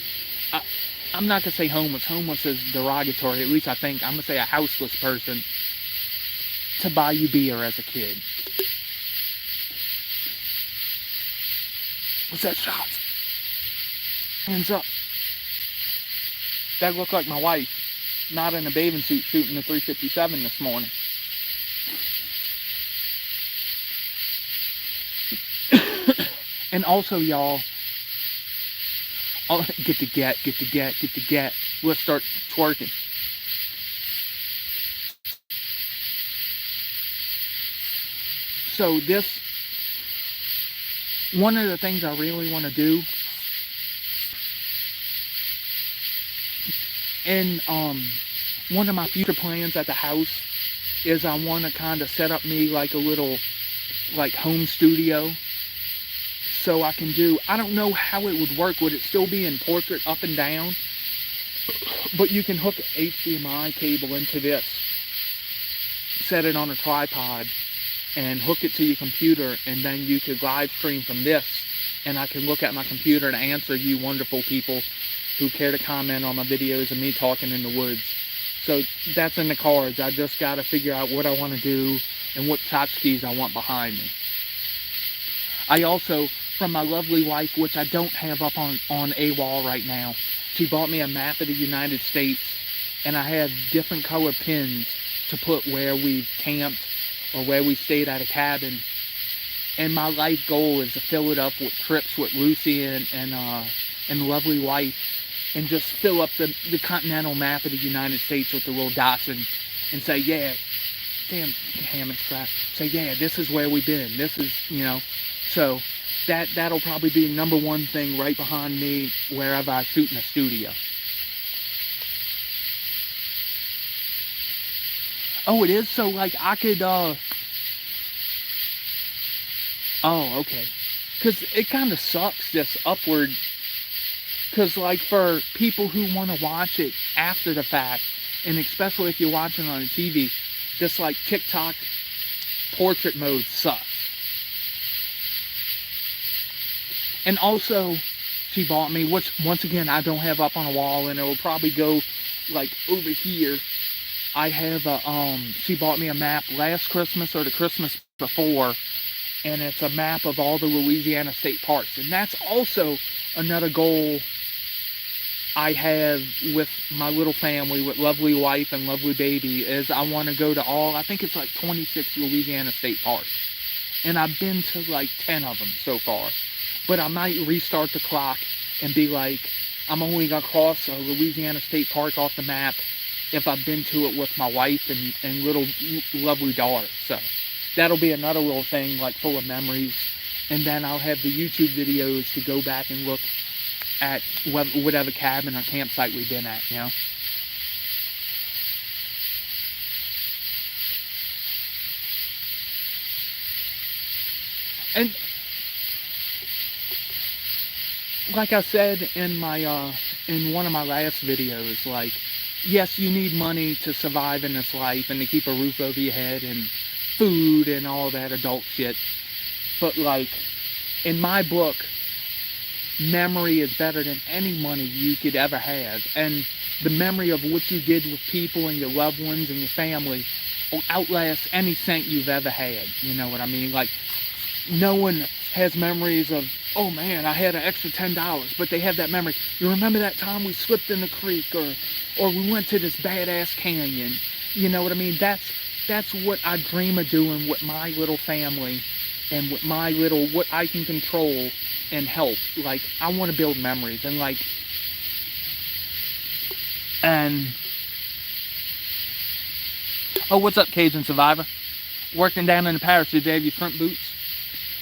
I'm not going to say homeless. Homeless is derogatory. At least I think. I'm going to say a houseless person to buy you beer as a kid. What's that shot? Hands up. That looked like my wife. Not in a bathing suit shooting the 357 this morning. And also, y'all, get the get. Let's start twerking. So one of the things I really want to do, and one of my future plans at the house is I want to kind of set up me like a little, like, home studio. So I can do, I don't know how it would work. Would it still be in portrait up and down? But you can hook an HDMI cable into this, set it on a tripod, and hook it to your computer, and then you could live stream from this, and I can look at my computer and answer you wonderful people who care to comment on my videos of me talking in the woods. So that's in the cards. I just got to figure out what I want to do, and what tchotchkes I want behind me. I also, from my lovely wife, which I don't have up on a wall right now, she bought me a map of the United States, and I have different color pins to put where we've camped or where we stayed at a cabin. And my life goal is to fill it up with trips with Lucy and lovely wife, and just fill up the continental map of the United States with the little dots and say, yeah, damn ham and crap. Say, yeah, this is where we've been. This is, so that'll probably be number one thing right behind me wherever I shoot in the studio. Oh, it is? So, like, I could, oh, okay. Because it kind of sucks, this upward, because, like, for people who want to watch it after the fact, and especially if you're watching on TV, this, like, TikTok portrait mode sucks. And also, she bought me, which, once again, I don't have up on a wall, and it will probably go, like, over here. I have she bought me a map last Christmas or the Christmas before, and it's a map of all the Louisiana state parks. And that's also another goal I have with my little family, with lovely wife and lovely baby, is I want to go to all, I think it's like 26 Louisiana state parks. And I've been to like 10 of them so far. But I might restart the clock and be like, I'm only going to cross a Louisiana state park off the map if I've been to it with my wife and little lovely daughter. So that'll be another little thing, like, full of memories. And then I'll have the YouTube videos to go back and look at whatever cabin or campsite we've been at, And like I said in my in one of my last videos, like, yes, you need money to survive in this life and to keep a roof over your head and food and all that adult shit. But, like, in my book, memory is better than any money you could ever have. And the memory of what you did with people and your loved ones and your family will outlast any cent you've ever had. You know what I mean? Like, no one has memories of, oh man, I had an extra $10, but they have that memory. You remember that time we slipped in the creek, or we went to this badass canyon? You know what I mean? That's what I dream of doing with my little family and with my little, what I can control and help. Like, I want to build memories, and like, and oh, what's up, Cajun Survivor? Working down in the parish, did they have your front boots?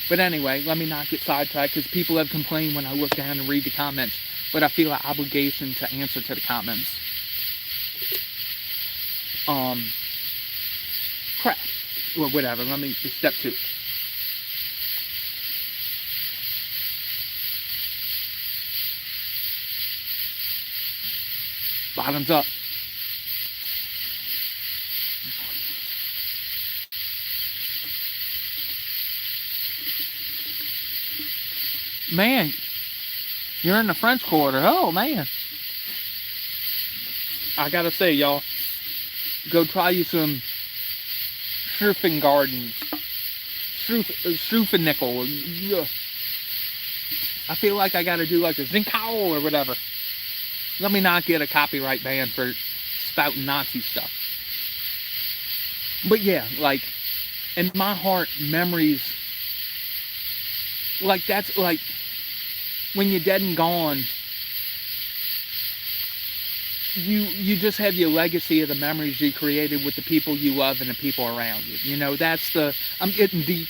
But anyway, let me not get sidetracked, because people have complained when I look down and read the comments, but I feel an obligation to answer to the comments. Crap. Well, whatever, let me, step 2. Bottoms up. Man, you're in the French Quarter. Oh, man. I gotta say, y'all, go try you some Schrufen Gardens. Schruffennickel. Yeah. I feel like I gotta do like a Zinkau or whatever. Let me not get a copyright ban for spouting Nazi stuff. But yeah, like, in my heart, memories, like, that's like, when you're dead and gone, you just have your legacy of the memories you created with the people you love and the people around you. You know, that's the, I'm getting deep,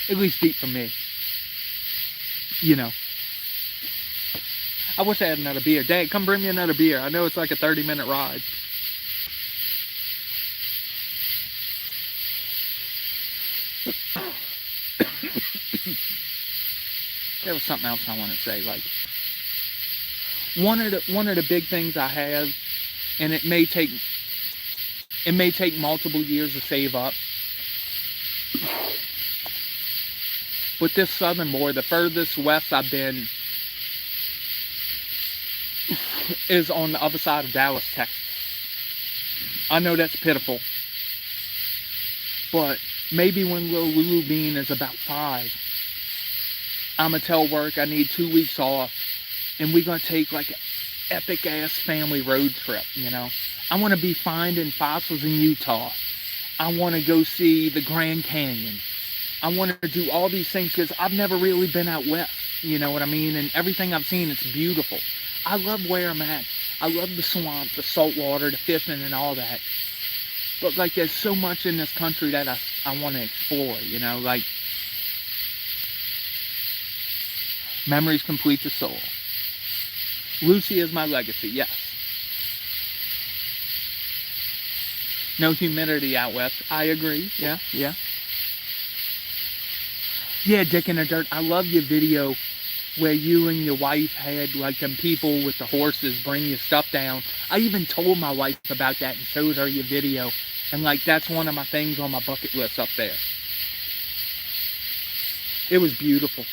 at least deep for me. You know. I wish I had another beer. Dad, come bring me another beer. I know it's like a 30-minute ride. There was something else I want to say. Like, one of the big things I have, and it may take multiple years to save up, but this southern border, the furthest west I've been, is on the other side of Dallas, Texas. I know that's pitiful, But maybe when little Lulu Bean is about 5, I'm going to tell work I need 2 weeks off, and we're going to take like an epic ass family road trip, you know. I want to be finding fossils in Utah. I want to go see the Grand Canyon. I want to do all these things because I've never really been out west, you know what I mean? And everything I've seen, it's beautiful. I love where I'm at. I love the swamp, the salt water, the fishing and all that. But like there's so much in this country that I want to explore, you know, like memories complete the soul. Lucy is my legacy, yes. No humidity out west. I agree. Yeah. Yeah, Dick in the Dirt. I love your video where you and your wife had like them people with the horses bring your stuff down. I even told my wife about that and showed her your video. And like that's one of my things on my bucket list up there. It was beautiful.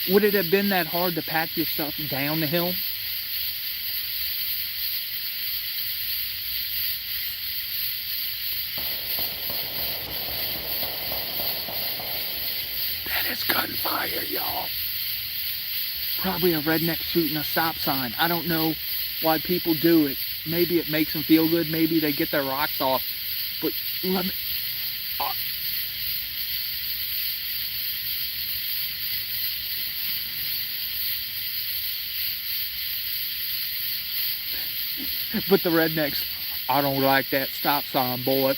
Would it have been that hard to pack your stuff down the hill? That is gunfire, y'all. Probably a redneck shooting a stop sign. I don't know why people do it. Maybe it makes them feel good. Maybe they get their rocks off. But let me... But the rednecks, I don't like that stop sign, boy.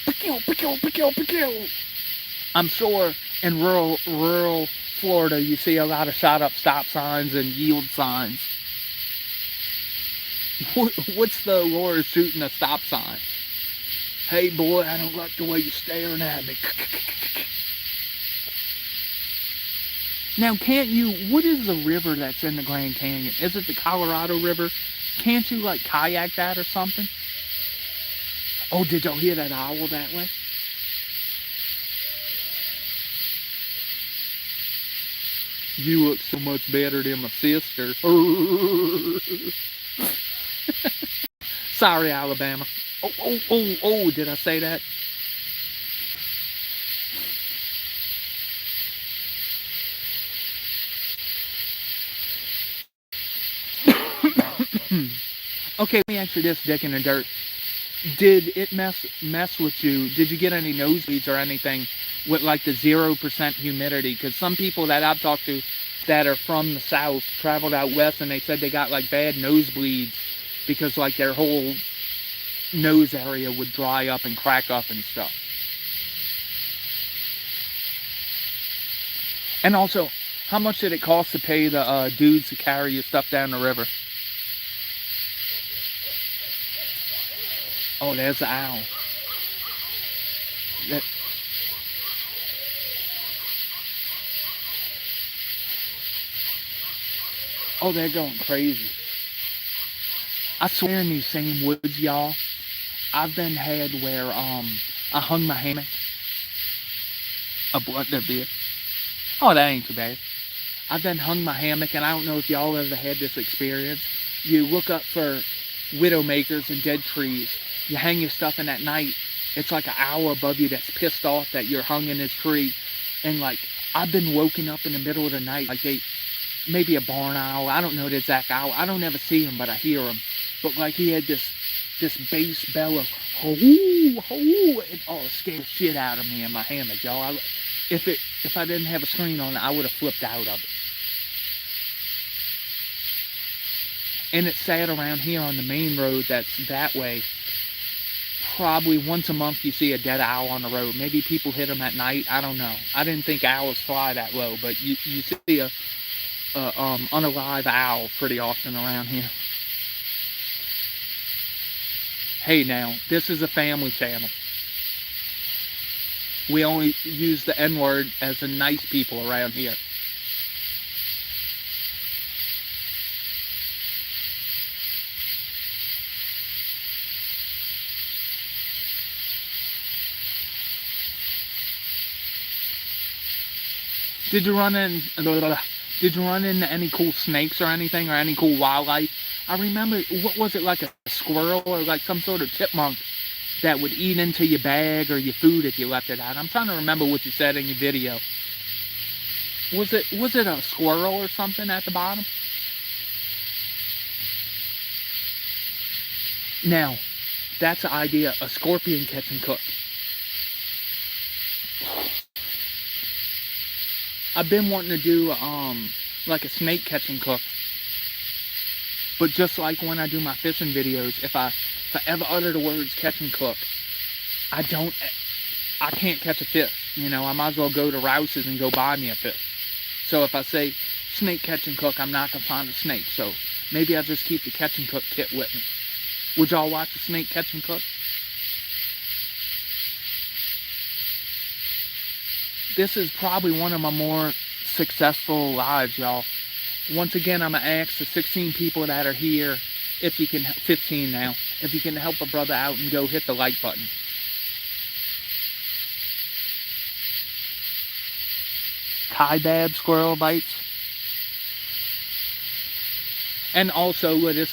I'm sure in rural Florida, you see a lot of shot up stop signs and yield signs. What's the allure of shooting a stop sign? Hey, boy, I don't like the way you're staring at me. Now, can't you, what is the river that's in the Grand Canyon? Is it the Colorado River? Can't you, like, kayak that or something? Oh, did y'all hear that owl that way? You look so much better than my sister. Sorry, Alabama. Oh, did I say that? Okay, let me answer this, Dick in the Dirt. Did it mess with you? Did you get any nosebleeds or anything with like the 0% humidity? Because some people that I've talked to that are from the South traveled out west and they said they got like bad nosebleeds because like their whole nose area would dry up and crack up and stuff. And also, how much did it cost to pay the dudes to carry your stuff down the river? Oh, there's the owl. Oh, they're going crazy. I swear in these same woods, y'all, I've been had where I hung my hammock. A blunt of beer. Oh, that ain't too bad. I've been hung my hammock, and I don't know if y'all ever had this experience. You look up for widowmakers and dead trees. You hang your stuff in at night. It's like an owl above you that's pissed off that you're hung in this tree. And like, I've been woken up in the middle of the night. Like maybe a barn owl. I don't know the exact owl. I don't ever see him, but I hear him. But like he had this bass bellow. Ho-oo, ho-oo. And it scared the shit out of me in my hammock, y'all. If I didn't have a screen on it, I would have flipped out of it. And it's sad around here on the main road that's that way. Probably once a month you see a dead owl on the road. Maybe people hit them at night. I don't know. I didn't think owls fly that low, but you see a unalive owl pretty often around here. Hey now, this is a family channel. We only use the N-word as the nice people around here. Did you run into any cool snakes or anything, or any cool wildlife? I remember, what was it, like a squirrel or like some sort of chipmunk that would eat into your bag or your food if you left it out. I'm trying to remember what you said in your video. Was it a squirrel or something at the bottom? Now, that's the idea, a scorpion catch and cook. I've been wanting to do like a snake catch and cook. But just like when I do my fishing videos, if I ever utter the words catch and cook, I can't catch a fish. You know, I might as well go to Rouse's and go buy me a fish. So if I say snake catch and cook, I'm not gonna find a snake. So maybe I'll just keep the catch and cook kit with me. Would y'all watch a snake catch and cook? This is probably one of my more successful lives, y'all. Once again, I'm gonna ask the 16 people that are here, if you can, 15 now, if you can help a brother out and go hit the like button. Bad squirrel bites. And also, this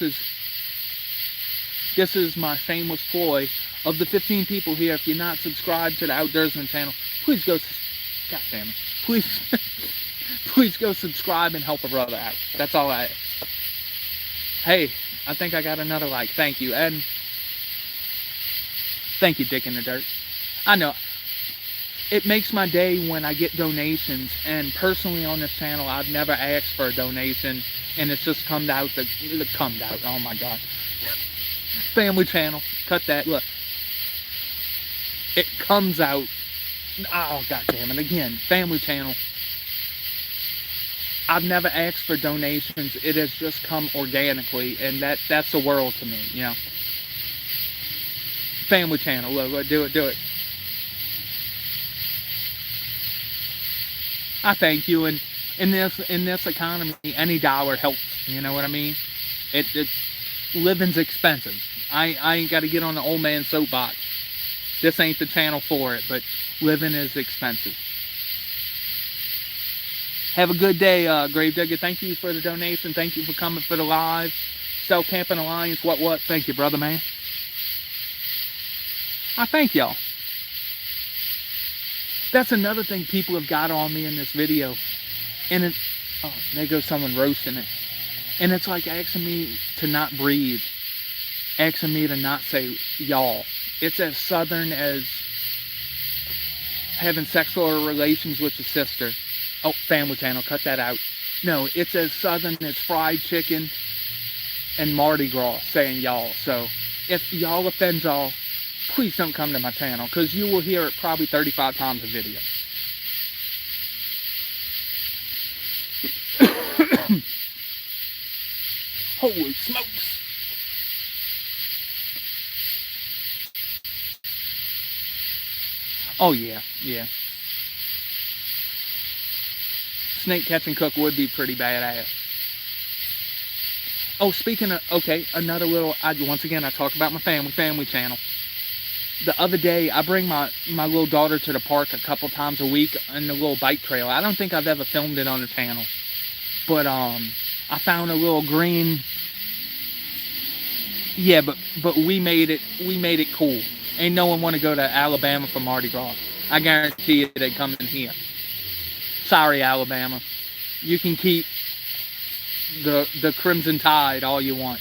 is my shameless ploy. Of the 15 people here, if you're not subscribed to the Outdoorsman channel, please go, God damn it, please go subscribe and help a brother out. That's all I ask. Hey, I think I got another like. Thank you. And thank you, Dick in the Dirt. I know. It makes my day when I get donations, and personally on this channel, I've never asked for a donation, and it's just come out, oh my God. Family channel, cut that, look. It comes out, oh God damn it, again, family channel. I've never asked for donations, it has just come organically, and that's the world to me, you know. Family channel, look, do it. I thank you, and in this economy, any dollar helps. You know what I mean? Living's expensive. I ain't got to get on the old man soapbox. This ain't the channel for it, but living is expensive. Have a good day, Gravedigger. Thank you for the donation. Thank you for coming for the live. Self Camping Alliance. What? Thank you, brother man. I thank y'all. That's another thing people have got on me in this video. And oh, there goes someone roasting it. And it's like asking me to not breathe. Asking me to not say y'all. It's as southern as having sexual relations with your sister. Oh, family channel, cut that out. No, it's as southern as fried chicken and Mardi Gras saying y'all. So if y'all offend y'all, please don't come to my channel, because you will hear it probably 35 times a video. Holy smokes. Oh yeah. Snake catch and cook would be pretty badass. Oh, speaking of, okay, another little, once again, I talk about my family channel. The other day, I bring my little daughter to the park a couple times a week in the little bike trail. I don't think I've ever filmed it on the channel. But, I found a little green, yeah, but we made it cool. Ain't no one want to go to Alabama for Mardi Gras. I guarantee you they come in here. Sorry, Alabama. You can keep the Crimson Tide all you want.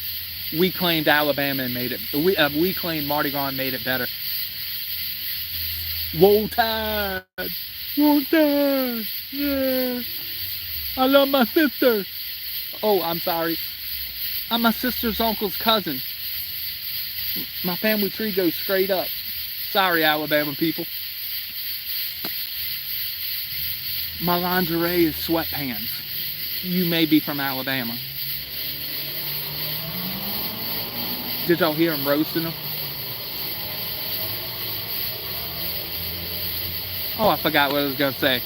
We claimed Alabama and made it. We claimed Mardi Gras and made it better. Roll Tide! Roll Tide! Yeah! I love my sister! Oh, I'm sorry. I'm my sister's uncle's cousin. My family tree goes straight up. Sorry, Alabama people. My lingerie is sweatpants. You may be from Alabama. Did y'all hear him roasting them? Oh, I forgot what I was going to say.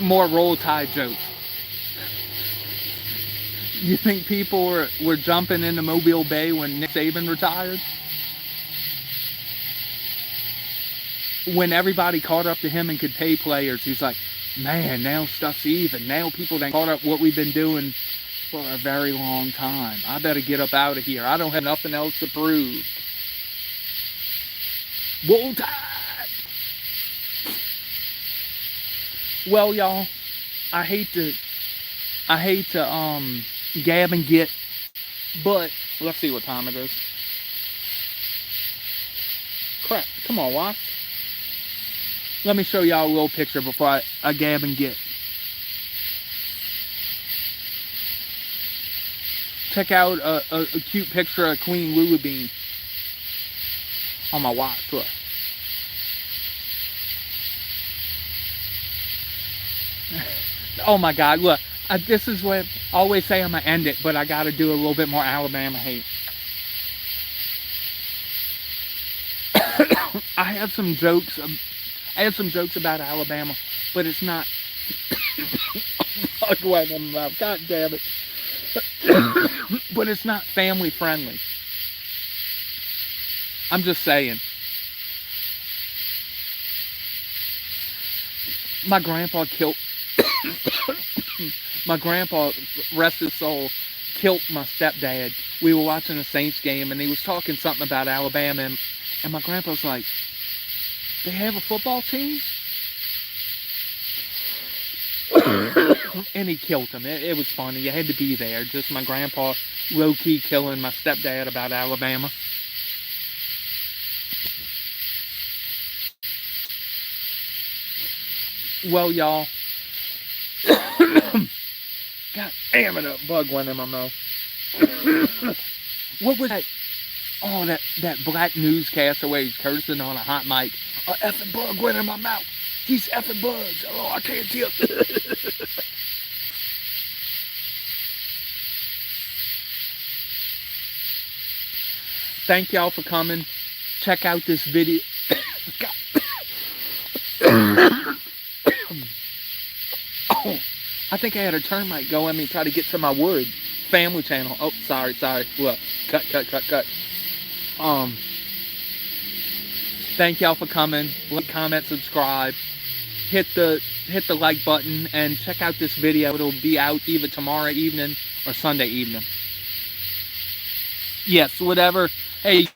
More Roll Tide jokes. You think people were jumping into Mobile Bay when Nick Saban retired? When everybody caught up to him and could pay players, he's like, man, now stuff's even. Now people done caught up what we've been doing for a very long time. I better get up out of here. I don't have nothing else to prove. Roll Tide! Well, y'all, I hate to gab and get, but let's see what time it is. Crap, come on, watch. Let me show y'all a little picture before I gab and get. Check out a cute picture of Queen Lulu Bean on my watch. Look. Oh my God, look. This is what I always say I'm going to end it, but I got to do a little bit more Alabama hate. I had some jokes about Alabama, but it's not. God damn it. But it's not family friendly. I'm just saying. My grandpa, rest his soul, killed my stepdad. We were watching a Saints game and he was talking something about Alabama, and my grandpa's like, they have a football team? And he killed him. It was funny. You had to be there. Just my grandpa low-key killing my stepdad about Alabama. Well, y'all. God damn it, a bug went in my mouth. What was that? Oh, that black newscaster where he's cursing on a hot mic. A effing bug went in my mouth. These effing bugs. Oh, I can't tell. Thank y'all for coming. Check out this video. Oh, I think I had a termite go at me try to get to my wood. Family channel. Oh, sorry. Look, cut. Thank y'all for coming. Like, comment, subscribe. Hit the like button and check out this video. It'll be out either tomorrow evening or Sunday evening. Yes, whatever. Hey,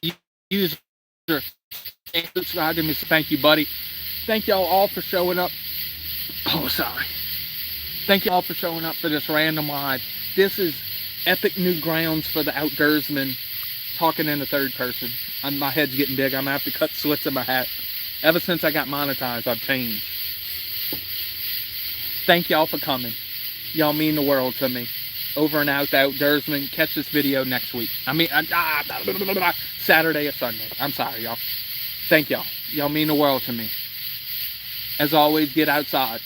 user, subscribe to me. So thank you, buddy. Thank y'all all for showing up. Oh, sorry. Thank you all for showing up for this random live. This is epic new grounds for the outdoorsman, talking in the third person. My head's getting big. I'm going to have to cut slits in my hat. Ever since I got monetized, I've changed. Thank y'all for coming. Y'all mean the world to me. Over and out, the outdoorsman. Catch this video next week. Saturday or Sunday. I'm sorry, y'all. Thank y'all. Y'all mean the world to me. As always, get outside.